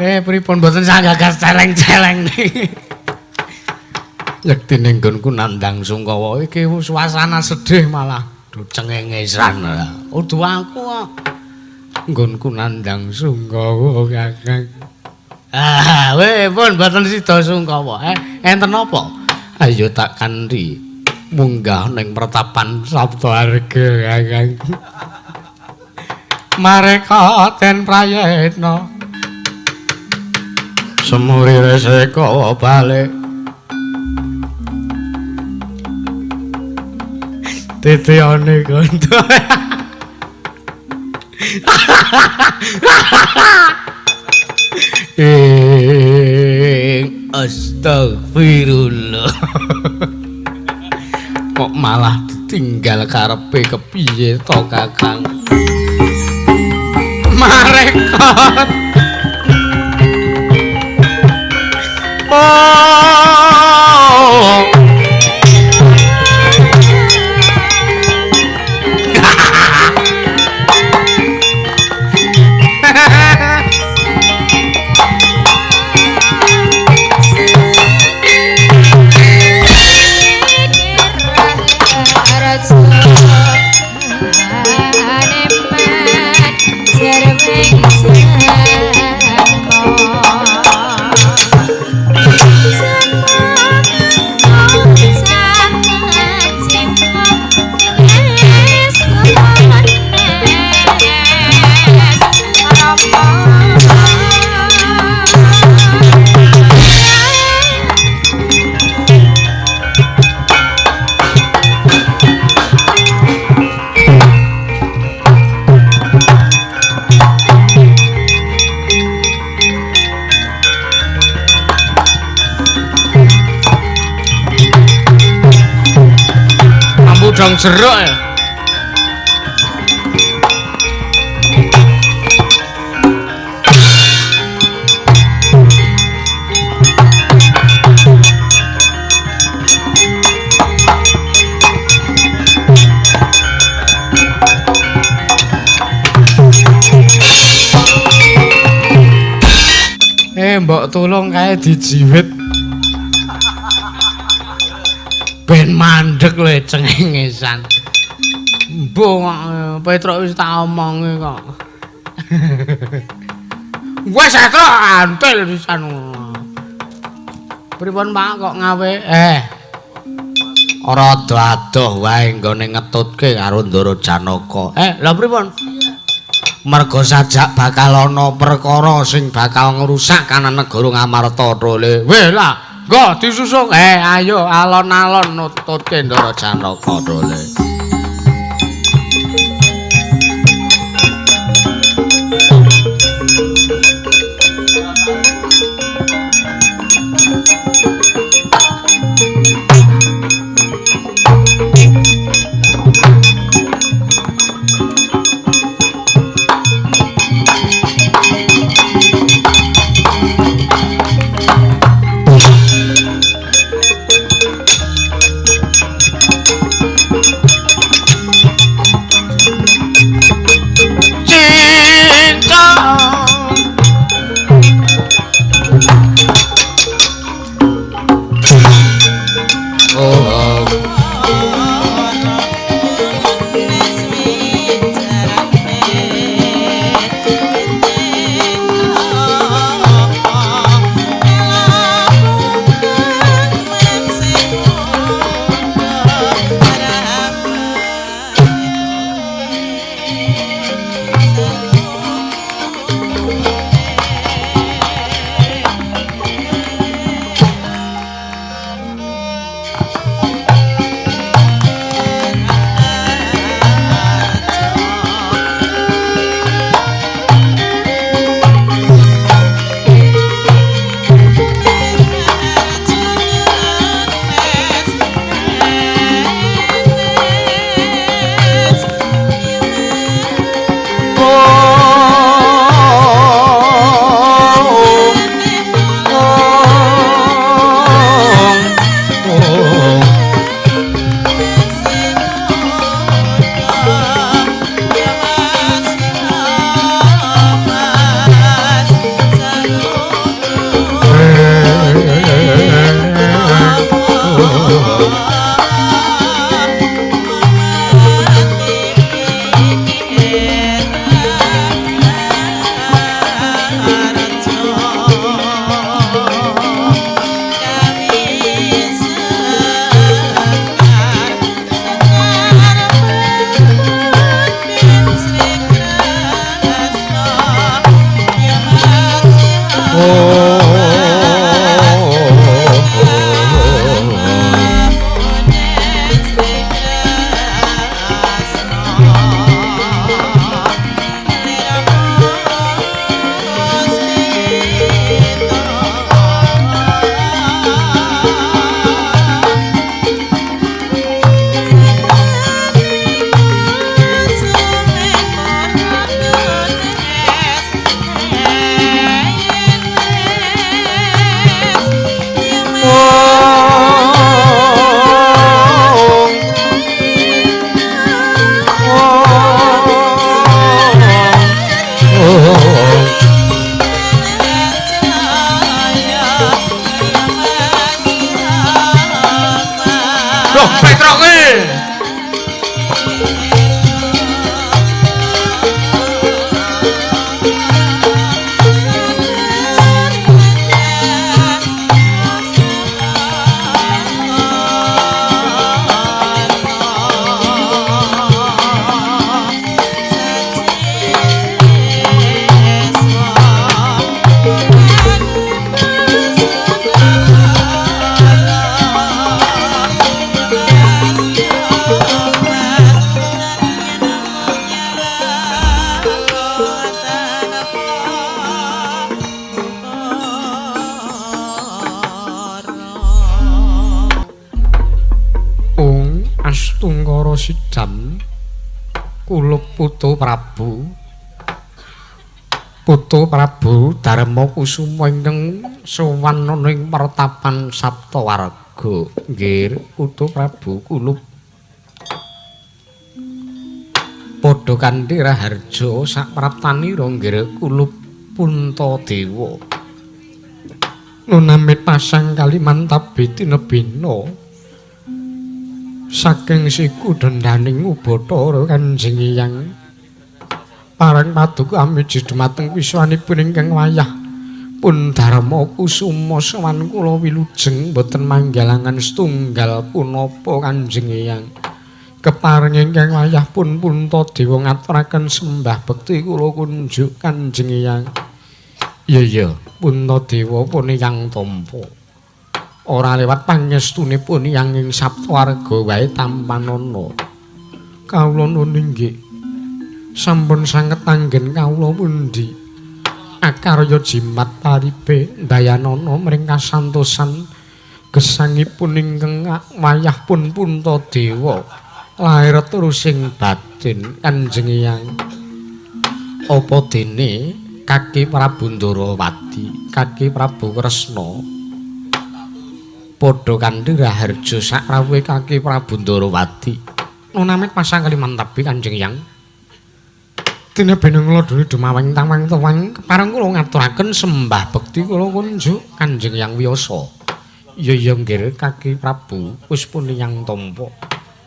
Pripun mboten sagagas celeng-celeng niki. Yektine nggonku nandang Sungkawa iki suasana sedih malah cengengesan. Udu aku kok. Nggonku nandang Sungkawa, Kakang. Pun mboten sida Sungkawa. Enten apa? Ayo tak kanthi munggah ning pertapan Saptaharga, Kakang. Mareka den prayitna. Semurire seka balik. Titiane kondo. Astagfirullah. Kok malah ditinggal karepe kepiye to, Kakang? Marekot. Oh. Udang jeruk ya. Mbok tulung kae dijiwit. Ben mandek lho cengengesan. Mbok Petruk wis tak omongi kok. Wes to antel pisan. Pripun Pak kok ngawe? Ora ado-adoh wae nggone ngetutke karo Ndara Janaka. Lha pripun? Merga sajak bakal ana perkara sing bakal ngrusak kanan negara Ngamarta Trole. Weh lah, nggo disusuk. Ayo alon-alon nututke Ndara Janaka Trole. Astungkara Sidam kulup Putu Prabu Darma Kusuma ingkang sowan ing pertapan Saptawarga nggih Putu Prabu kulup padha kanthi raharja sapraptanira nggih kulup Puntadewa nunamit pasang Kalimantabi tinebina saking siku dendaning Ubathara Kanjeng Hyang parang paduka amiji dumateng wiswanipun ingkang wayah pun Darma Kusuma sawan kula wilujeng boten manggalangan setunggal punapa Kanjeng Hyang kepareng ingkang wayah pun Puntadewa ngaturaken sembah bekti kula kunjuk Kanjeng Hyang iya Puntadewa pun Hyang tampa ora lewat pangestunipun Hyang ing Saptawarga wae tampanana kawula nuwun inggih sampun sanget anggen kawula pundi akarya jimat paribe dayanana mring kasantosan gesangipun ingkang wayah pun Puntadewa lair terus ing batin Kanjeng Hyang apa dene Kaki Prabu Ndarawati Kaki Prabu Kresna padha kanthi raharja sakrawuhe Kaki Prabu Ndarawati nunamit pasang Kalimantabi Kanjeng Hyang dene beneng kula dene dumawing tamang tuwang kepareng kula ngaturaken sembah bekti kula kunjuk Kanjeng Hyang Wiyasa iya nggih Kaki Prabu wis pun Hyang tampa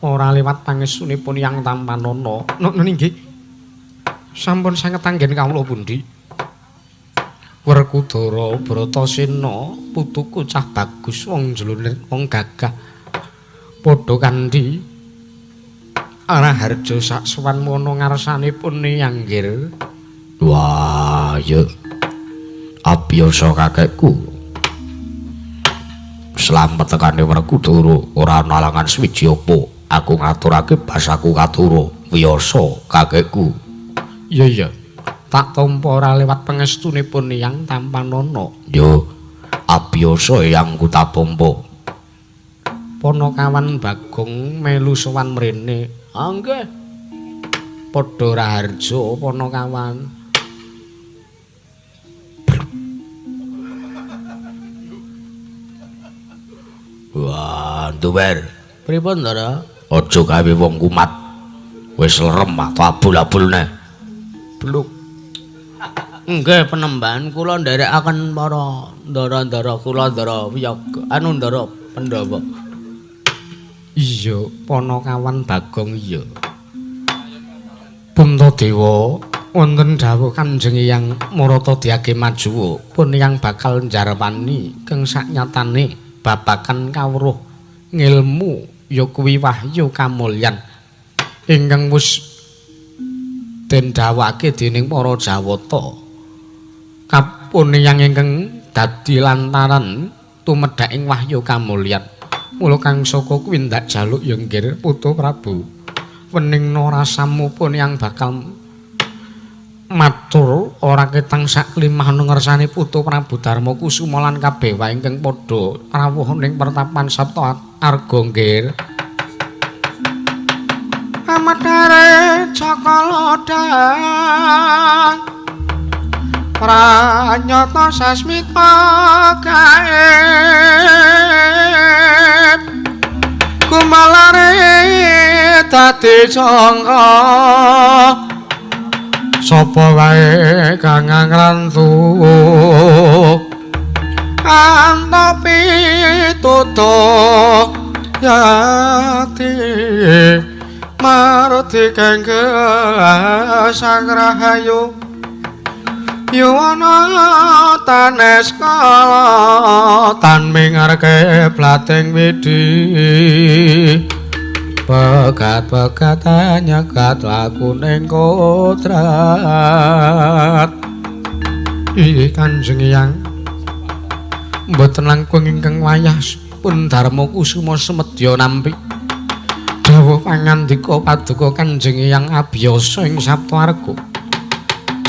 ora liwat pangestunipun Hyang tampanana nun inggih sampun sanget anggen kawula pundi Werkudara Bratasena putuku cah bagus wong jlunet wong gagah padha kanthi raharja sak sowan mono ngarsanipun Hyang nggir wah ya abiyasa kakekku slamet tekane Werkudara ora ana alangan swiji apa aku ngaturake basaku katura wiyasa kakekku iya tak tampa ora lewat pangestunipun Hyang tampanana yo abiyasa Hyangku tak tampa Panakawan Bagong melu sowan mrene nggih padha raharja Panakawan wah duwer pripun Ndara aja gawe wong kumat wis lerem atau abul-abulne bluk nggih penembahan kula nderekaken para ndara-ndara kula ndara wiyaga ndara Pandhawa iya Panakawan Bagong iya Puntadewa wonten dawuh Kanjeng Hyang marata diage maju pun Hyang bakal njarwani keng saknyatane babagan kawruh ngilmu ya kuwi wahyu kamulyan ingkang wis den dawuhake dening para Jawata kapun Hyang ingkang dadi lantaran tumedhaking wahyu kamulyan mula kang saka kuwi ndak jaluk ya nggih Putu Prabu weningna rasamu pun Hyang bakal matur ora ketang sak klimah ngersane Putu Prabu Darma Kusuma lan kabeh wae ingkang padha rawuh ning pertapan Saptawarga nggih amadare Cakalodan pranyata sasmita gaib kumalare dadi jangka sapa wae kang ngrantuk antopi tutuk yati Marti kengke sagrahayu Yuwana tanes kala tan mingarke blating widi pegat-pegat nyegat lakuning kodrat inggih Kanjeng Hyang mboten langkung ingkang wayah pun dharma kusuma semedya nampi dawuh pangandika paduka Kanjeng Hyang abiyasa ing Saptawarga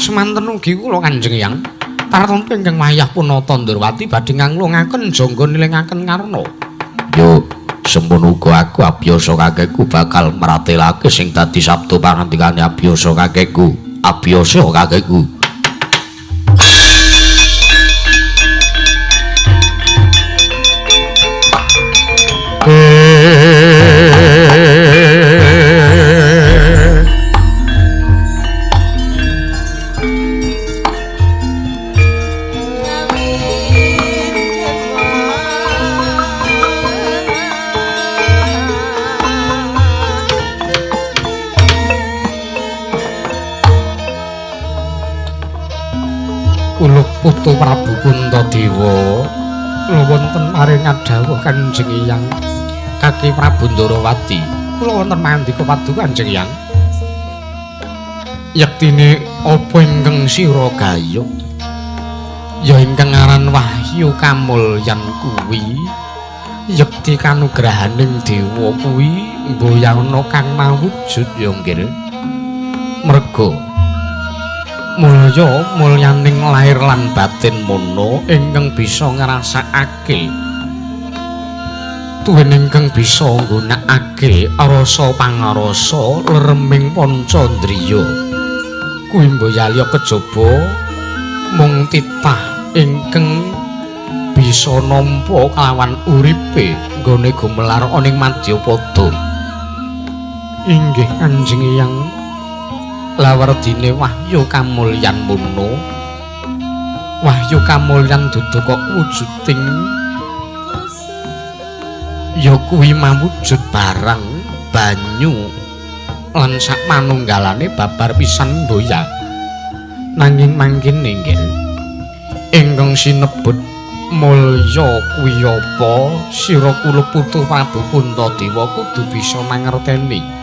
semanten ugi kula Kanjeng Hyang tartampa ingkang wayah punata Ndrawati badhe nganglungaken jangga nilingaken karna. Yo sempun uga aku abiyasa kakekku bakal maratelake sing dadi sabda pangandikane abiyasa kakekku. Abiyasa kakekku. Putu Prabu Puntadewa wonten maring adhawuh Kanjeng Hyang Kaki Prabu Ndrawati kula wonten mandika paduka Kanjeng Hyang yektine apa ingkang sira gayuh ya ingkang aran Wahyu Kamulyan kuwi yekti kanugrahaning dewa kuwi mboyana kang mawujud ya nggih merga mulya mulyaning lair lan batin mono ingkang bisa ngrasakake tuwin ingkang bisa nggunakake rasa pangarasa lereming pancandriya kuwi mboyali kejaba mung titah ingkang bisa nampa kelawan uripe nggone gumelar ning Madyapada inggih Kanjeng Hyang lawardine Wahyu Kamulyan mono Wahyu Kamulyan dudu kok wujuding ya kuwi mawujud barang banyu lan sak manunggalane babar pisan boya nanging mangkene nggih ingkang sinebut mulya kuwi apa sira kula putu Prabu Puntadewa kudu bisa mangerteni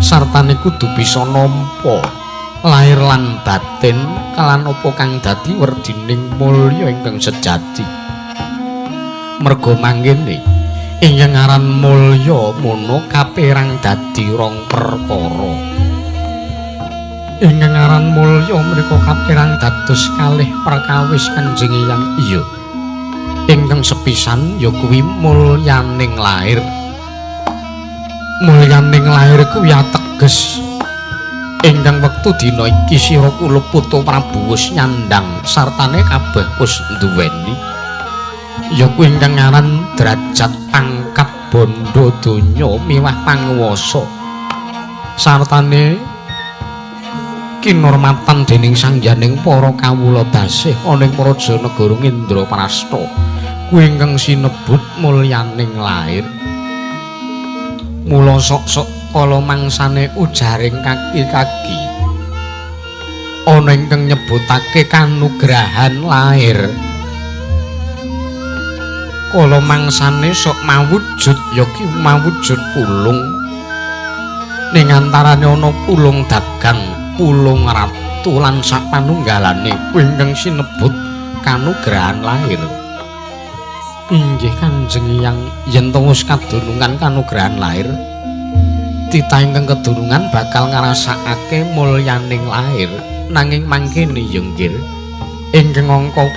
sartane kudu bisa nampa lair lan batin kalan apa kang dadi werdining mulya ingkang sejati merga mangkene ingkang aran mulya mono kapérang dadi rong perkara ingkang aran mulya menika kapérang dados kalih perkawis Kanjeng Hyang iya ingkang sepisan ya kuwi mulyaning lair mulyaning lair kuwi ateges ingkang wektu dina iki sira kula putu Prabu wis nyandang sartane kabeh wis duweni ya kuwi ingkang aran derajat pangkat bondo donya miwah panguwasa sartane kinurmatan dening sangyaning para kawula dasih ana ing praja negara Indraprasta kuwi ingkang sinebut mulyaning lair mula sok-sok kala mangsane ujaring kaki-kaki ana ingkang nyebutake kanugrahan lair kala mangsane sok mawujud ya ki mawujud pulung ning antarane ana pulung dagang pulung ratu lan sapanunggalane kuwi ingkang sinebut kanugrahan lair inggih Kanjeng Hyang yen wis kadunungan kanugrahan lair titah ingkang kedunungan bakal ngrasakake mulyaning lair nanging mangkene ya nggih ingkang angka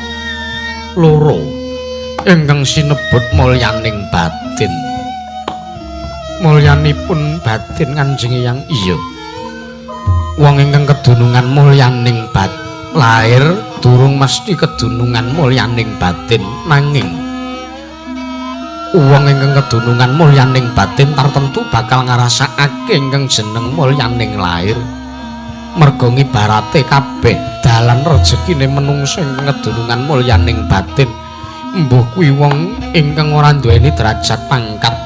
2 ingkang sinebut mulyaning batin mulyanipun batin Kanjeng Hyang iya wong ingkang kedunungan mulyaning lair durung mesti kedunungan mulyaning batin nanging wong ingkang kedunungan mulyaning batin tartemtu bakal ngrasakake ingkang jeneng mulyaning lair merga ngibarate kabeh dalan rejekine menungsa ingkang kedunungan mulyaning batin mbuh kuwi wong ingkang ora duweni derajat pangkat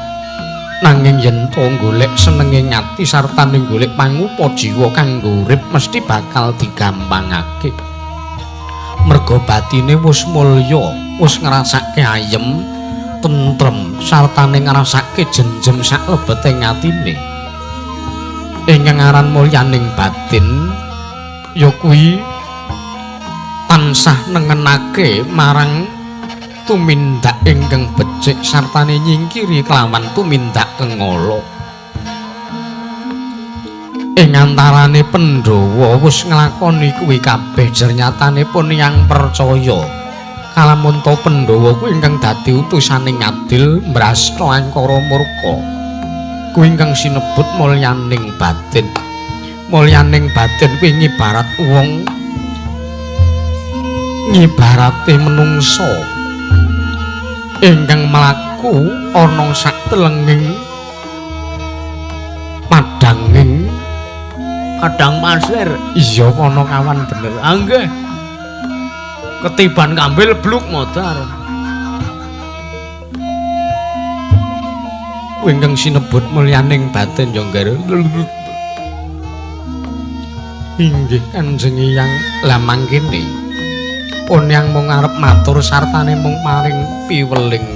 Nanging yen to golek senenge ngati sartane golek pangupa jiwa kanggo urip mesti bakal digampangake. Merga batine wis mulya, wis ngrasake ayem, tentrem sartane ngrasake jenjem sak lebeting atine. Ingkang aran mulyaning batin ya kuwi tansah nengenake marang tumindak ingkang becik sartane nyingkiri kelawan tumindak kengala. Ing antarane Pandhawa wis nglakoni kuwi kabeh jernyatane pun yang percaya kalamun to Pandhawa kuwi ingkang dadi utusaning adil mbrasta angkara murka. Kuwi ingkang sinebut mulyaning batin. Mulyaning batin kuwi ngibarat wong ngibarate menungsa ingkang mlaku ana saktelenging padanging padang pasir. Iya ana kawan bener. Nggih. Ketiban kambil bluk modar. Kuwi ingkang sinebut mulyaning batin ya nggih. Inggih Kanjeng Hyang, lah mangkene pun yang mung arep matur sartane mung maring piweling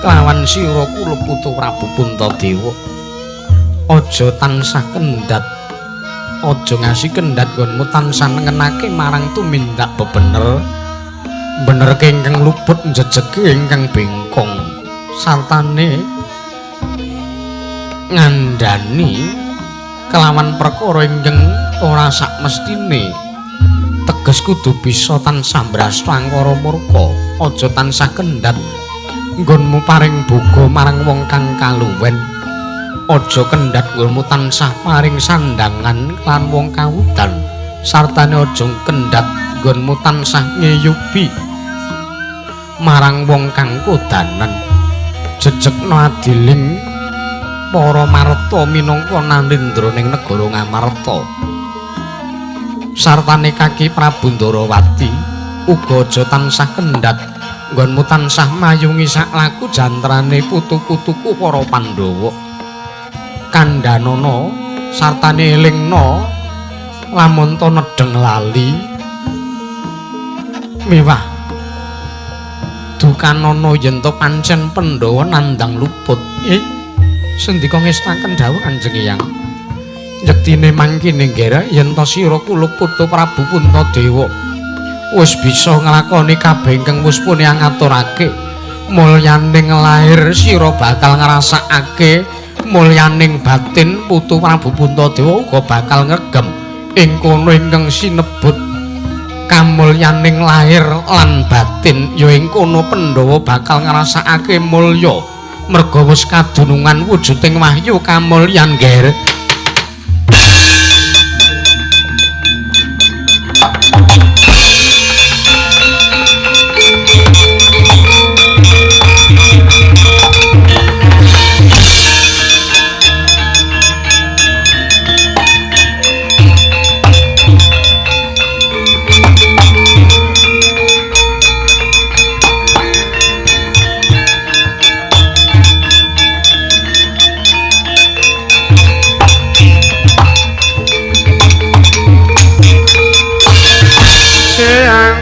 kelawan sira kula putu Prabu Puntadewa. Aja tansah kendhat, aja ngasih kendhat nggonmu tansah ngenake marang tumindak bebener. Bener ingkang luput njejege ingkang bengkong sartane ngandani kelawan perkara ingkang ora sak mestine. Teges kudu bisa tansah mbrasta angkara murka, aja tansah kendhat nggonmu paring boga marang wong kang kaluwen. Aja kendhat nggonmu tansah paring sandangan lan wong kawudan, sartane aja kendhat nggonmu tansah ngeyubi marang wong kang kodanan. Jejegna adiling para marta minangka Nalendra ning negara Ngamarta. Sartane kaki Prabu Ndarawati uga aja tansah kendhat nggonmu tansah mayungi sak laku jantrane putu-putuku para Pandhawa. Kandhanana sartane elingna lamun to nedheng lali mewah dukanana yen to pancen Pandhawa nandang luput. Sendika ngestaken dawuh Kanjeng Hyang. Yektine mangkene nggih yen to sira kula putu Prabu Puntadewa wis bisa nglakoni kabeh ingkang wis pun ngaturake, mulyaning lair sira bakal ngrasakake mulyaning batin putu Prabu Puntadewa uga bakal ngregem ing kono ingkang sinebut kamulyaning lair lan batin ya ing kono Pandhawa bakal ngrasakake mulya merga wis kadunungan wujuding wahyu kamulyan nggih.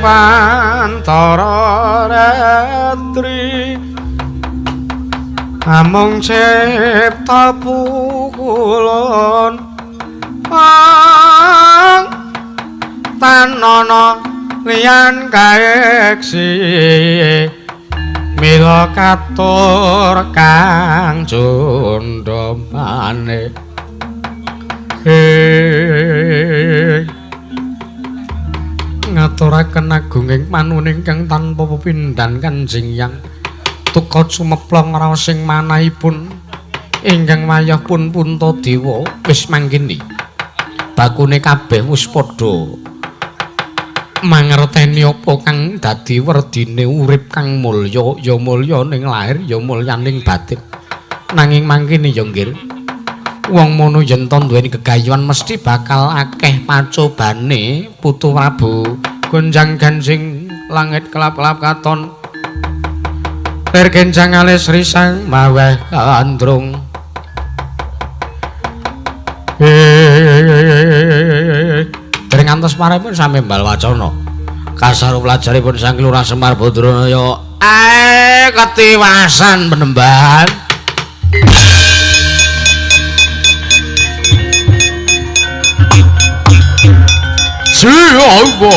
Pantara retri amung cipta pukulun tanana liyan kaeksi mila katur kang cundha maneh ngaturaken agunging panuwun ingkang tanpa pepindhan Kanjeng Hyang tuka sumeplong raosing manahipun ingkang wayah pun Puntadewa wis mangkene bakune kabeh wis padha mangerteni apa kang dadi werdine urip kang mulya ya mulya ning lair ya mulyaning batin nanging mangkene ya nggih wong mono yen to duweni gegayuhan mesti bakal akeh pacobane putu Prabu gonjang gansing langit kelap-kelap katon ler genjang alis risang maweh kandrung Dereng ngantos paripun sami mbal wacana. Kasaru pelajaripun Sang Lurah Semar Badranaya ketiwasan penemban. Siapa?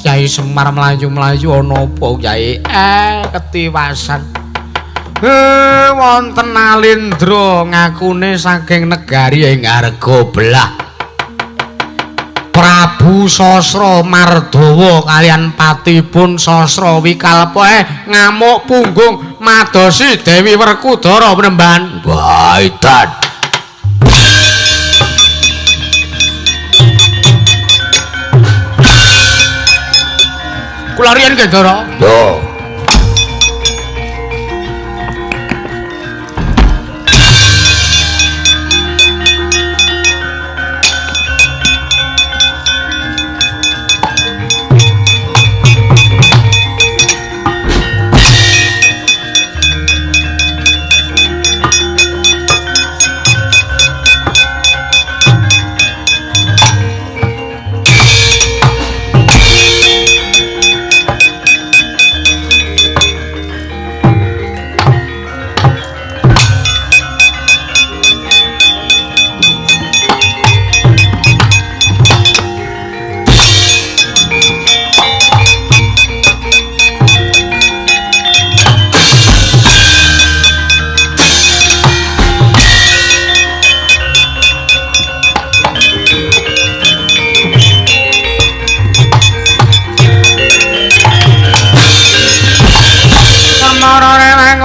Kyai Semar mlayu-mlayu ana apa Kyai? Ketiwasan. Wonten Alendra ngakune saking negari ing Argabelah. Prabu Sasra Mardawa kaliyan patipun Sasra Wikalpa ngamuk punggung madosi Dewi Werkudara penemban. Baitan. Kula riyen Gendara. Yo.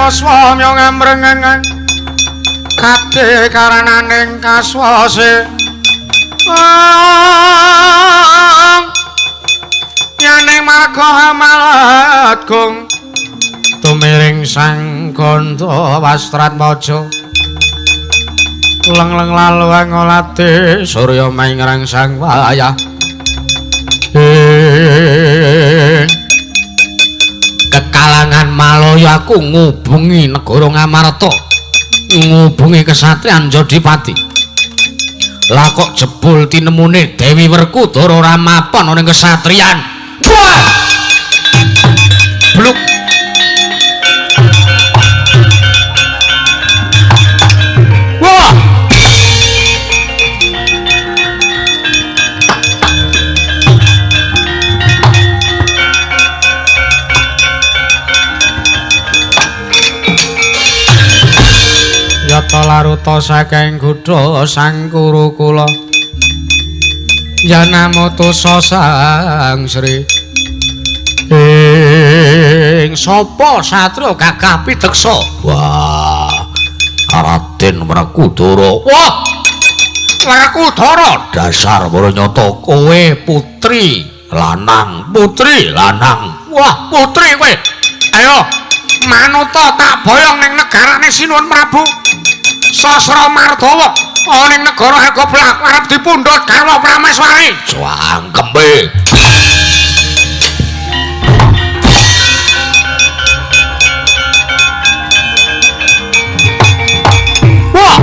Swamya ngamrengengan kadhe karananing kaswase yaning marga Hamalatgung tumiring Sang Gandha Wastratmaja leng-leng lalu ngolati Surya mangrang sang wayah kekalangan Malaya aku ngubungi negara Ngamarta ngubungi kesatrian Jodipati lah kok jebul tinemune Dewi Werkudara ora mapan ning kesatrian bluk wah yata laruta saking gudha Sang Kurukula yanamoto Sang Sri ing sapa satria Gagah Pideksa Wah. Raden Werkudara. wah Werkudara Dasar Branyata kowe putri lanang. wah putri kowe ayo manuta tak boyong ning negarane Sinuwun Prabu Sasra Mardawa ana ning negara Argabelah arep dipundhut garwa Prameswari Cangkembe. wah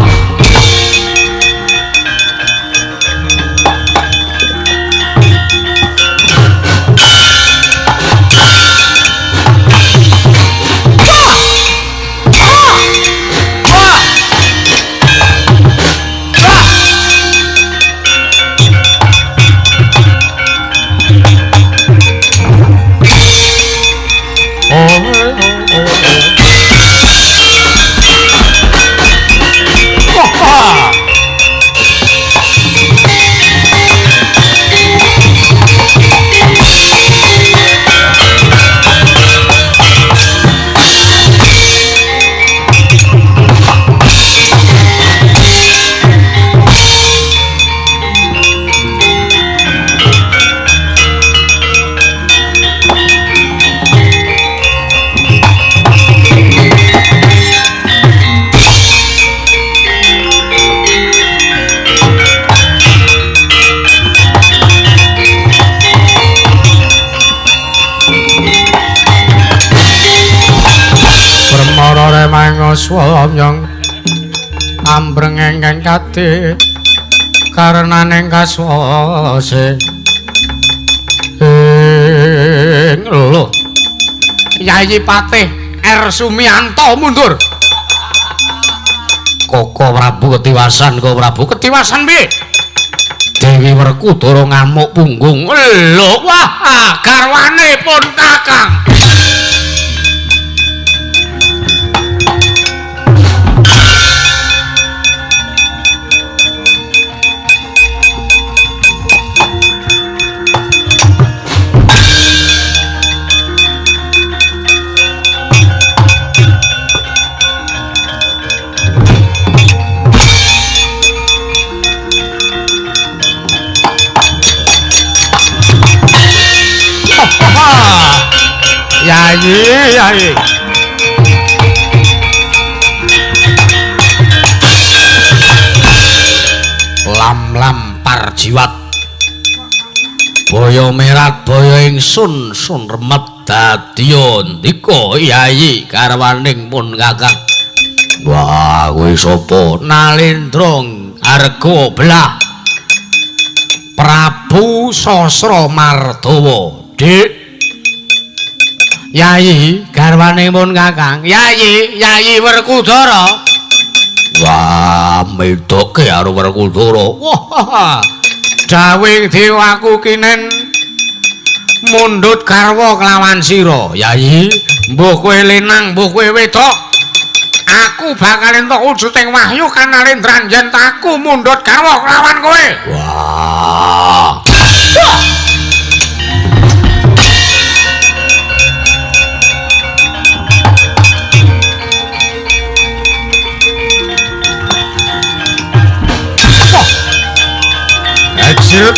kaswanyang ambreng engkang kadhe karenane kaswase lho Yayi Patih R Sumianto mundur. Koko Prabu ketiwasan, Koko Prabu ketiwasan piye? Dewi Werkudara ngamuk punggung. Lho, wah, garwane pun Kakang. Yayi lam parjiwat boyo merat boyo ingsun sun remet dadya ndika Yayi garwaning pun Kakang. Wah kowe sapa? Nalendra Arga Belah Prabu Sasra Mardawa. Dik Yayi garwane pun Kakang. Yayi Werkudara. Wah, medoke karo Werkudara. Wah, dawing dewaku kinen mundhut garwa kelawan sira. Yayi, mbuh kowe lenang, mbuh kowe wedok. Aku bakal entuk wujuding wahyu kanalendran yen aku mundhut garwa kelawan kowe. Wah. Ajut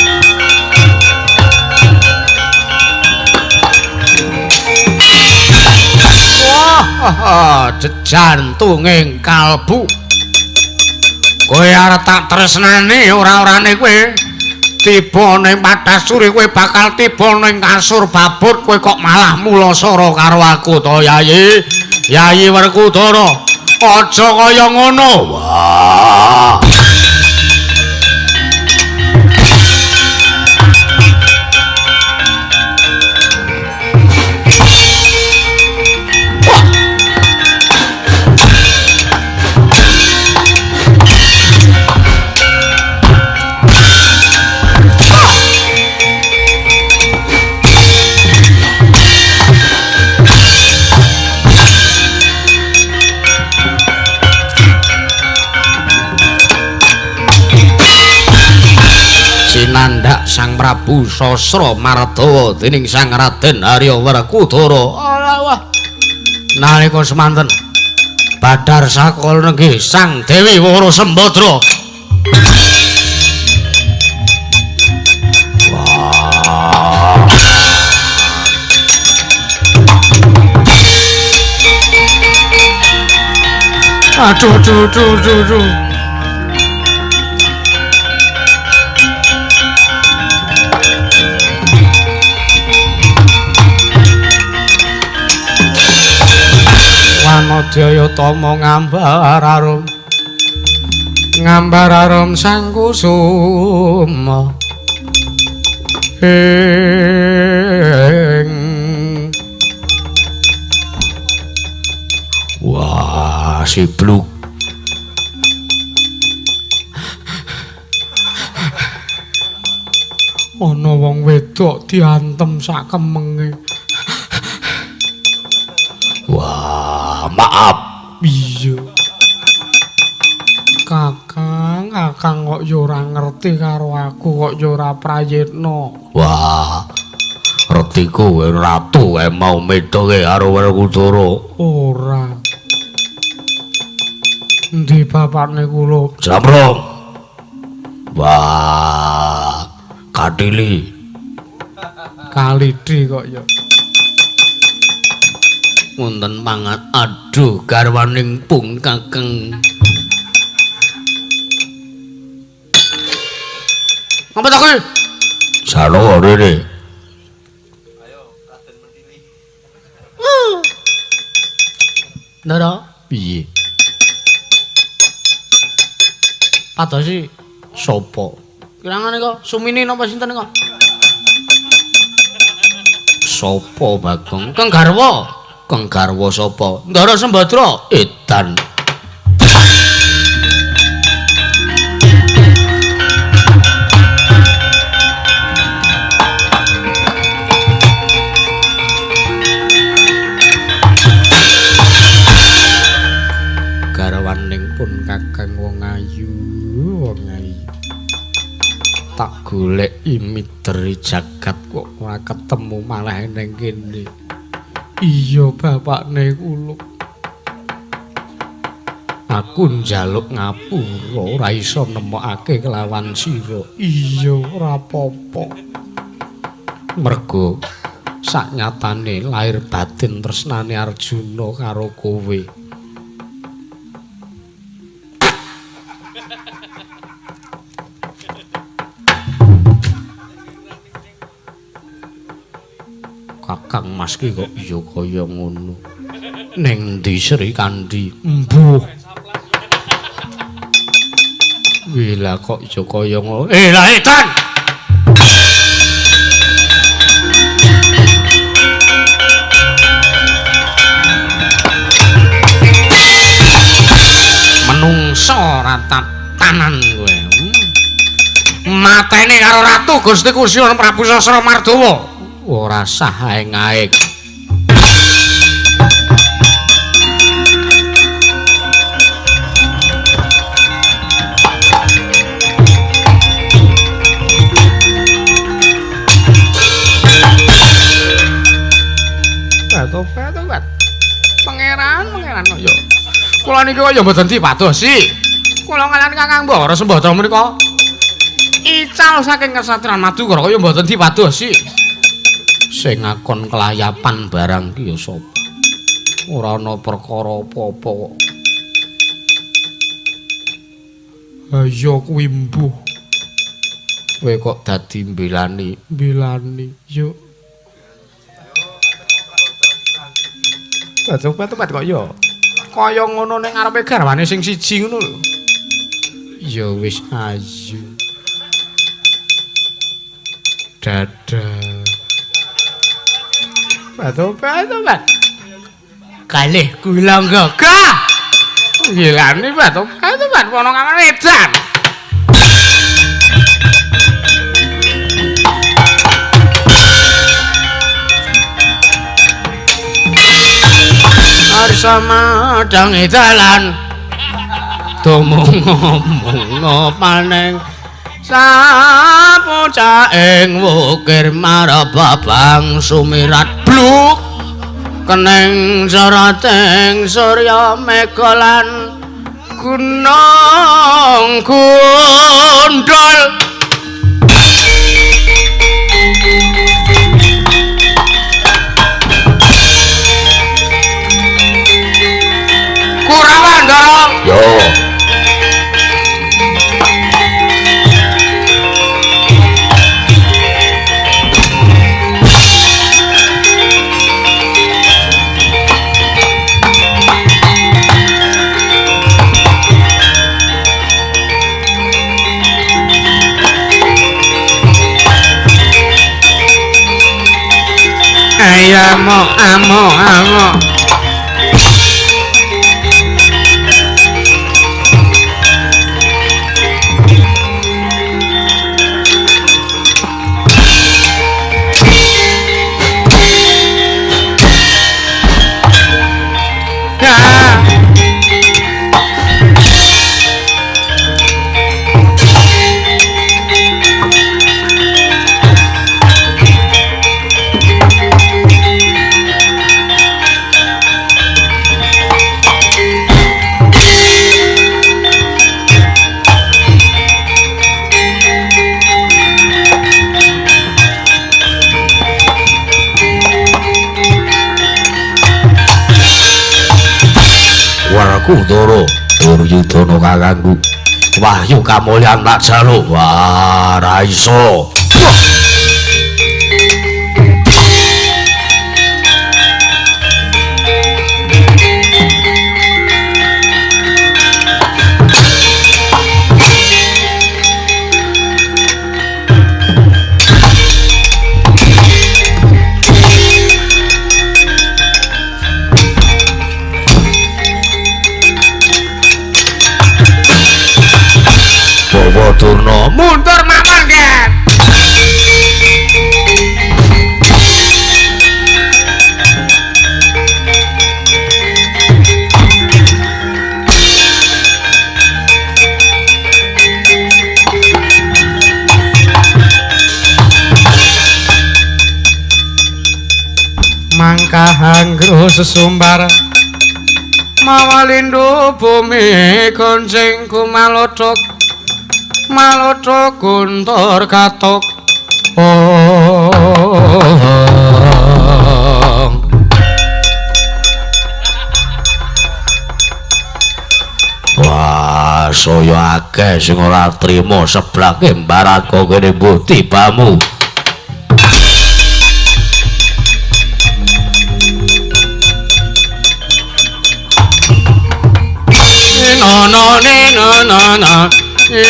wah jejantunging kalbu kowe arep tak tresnani ora-orane kowe tiba ning Padasuri kowe bakal tiba ning kasur babut kowe kok malah mulasara karo aku to Yayi Werkudara aja kaya ngono. Wah sinandak Sang Prabu Sasra Mardawa dening Sang Raden Arya Werkudara. Wah nalika semanten Badar Sakala nggih Sang Dewi Wara Sembadra. Aduh. Wanodaya tama ngambar arum sang kusuma wah sibluk ana wong wedok diantem sak kemenge. Wah, maaf. Iya. Kakang kok ya ora ngerti karo aku, kok ya ora prayitna. Wah. Retiku ratu mau medoke karo Werkudara. Ora. Endi bapakne kula? Jamrong. Wah. Katili. Kalidi kok ya. Wonten mangat aduh garwaning pun Kakang. Apa ta kuwi? Sano rene. Ayo Raden Mentili. Ndara piye? Padosi sapa? Kirangane kok Sumini napa sinten kok? Sapa Bagong? Kang Garwa. Kang garwa sapa? Ndara Sembadra. Edan. Garwaning pun Kakang wong ayu, wong ayu. Tak golek miteri jagat kok ora ketemu malah ning kene. Iya bapakne kula. Aku njaluk ngapura ora iso nemokake kelawan sira. Iya ora apa-apa. Mergo saknyatane lair batin tresnane Arjuna karo kowe. Kakang Mas ki kok iya kaya ngono. Ning ndi Sri Kandi? Mbuh. Wila kok iya kaya ngono. Lah edan. Menungso ratap tanan kowe. Matene karo ratu Gusti Kusuma Prabu Sasra Mardawa. Ora sah aeng-aeng. Tobat. Pangeran kok ya. Kula niki kok ya mboten dipadosi. Kula kalian Kakang Mbara Sembadra menika ical saking kesatrian Madukara kok ya mboten dipadosi. Sing ngakon kelayapan barang ki ya sapa? Ora ana perkara apa-apa kok. Ayo kuwi mbuh. Kowe kok dadi mbelani yo. Tobat kok ya. Kaya ngono ning ngarepe garwane sing siji ngono lho. Ya wis ayu. Dadah. Tobat. Kalih kula gagah. Gilane tobat ana kamar edan. Arsama dange dalan tumong paneng sapuca ing wukir marababang sumirat bluk keneng sarating surya megalan gunung gundul Kurawan dorong Yo. amo. Kudoro Duryudana kakangku wahyu kamulyan tak jaluk wah ra iso ngono. Mundur mawon, Den. Mangka hanggro sesumbar mawalindo bumi gonceng kumalothok guntur katok wah saya akeh sing ora trima seblake mbarat kok kene mbuh tibamu. no no ne no no no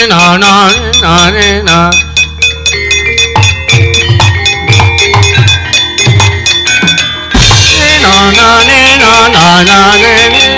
no no no ne no no no ne no no no ne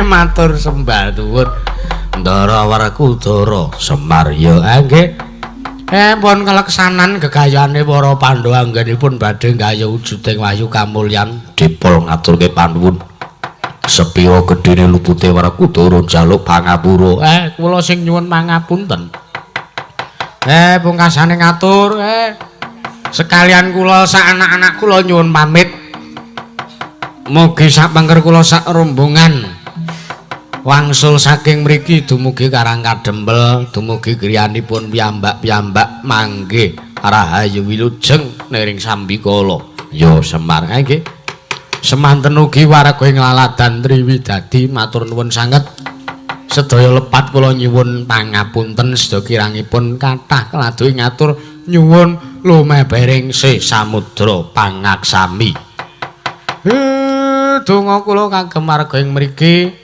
matur sembah nuwun Ndara Werkudara Semar ya nggih. Pun kaleksanan gegayane para Pandhawa anggenipun badhe nggayuh wujuding wahyu kamulyan dipun ngaturke panuwun. Sepira gedene lupute Werkudara njaluk pangapura. Kula sing nyuwun pangapunten. Pungkasane ngatur sekalian kula sak anak-anak kula nyuwun pamit. Mugi sapengker kula sak rombongan wangsul saking mriki dumugi Karang Kadempel, dumugi griyanipun piyambak-piyambak mangke rahayu wilujeng nering sambikala. Ya Semar nggih. Semanten ugi warga ing Laladan Triwidadi matur nuwun sanget. Sedaya lepat kula nyuwun pangapunten sedaya kirangipun kathah keladu ngatur nyuwun lumebering se samudra pangaksami. ndedonga kula kagem marga ing mriki.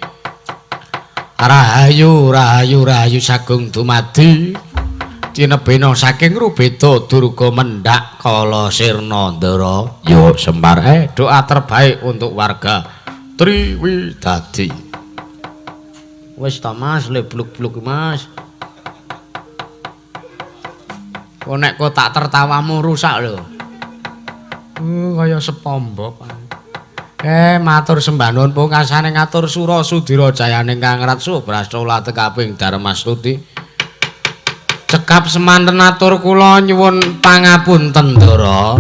Rahayu rahayu rahayu sagung dumadi. Tinebena saking Rubeda Durga Mendhak Kala Sirnandara. Yo Semar doa terbaik untuk warga Triwidadi. Wis ta Mas, le bluk-bluk Mas. Kok nek kotak tertawamu rusak lho. Kaya sepombok. Matur sembah nuwun pungkasane ngatur sura Sudira Jayane Kang Ratsu Brastola tekaping Darmastuti. Cekap semanten atur kula nyuwun pangapunten Ndara.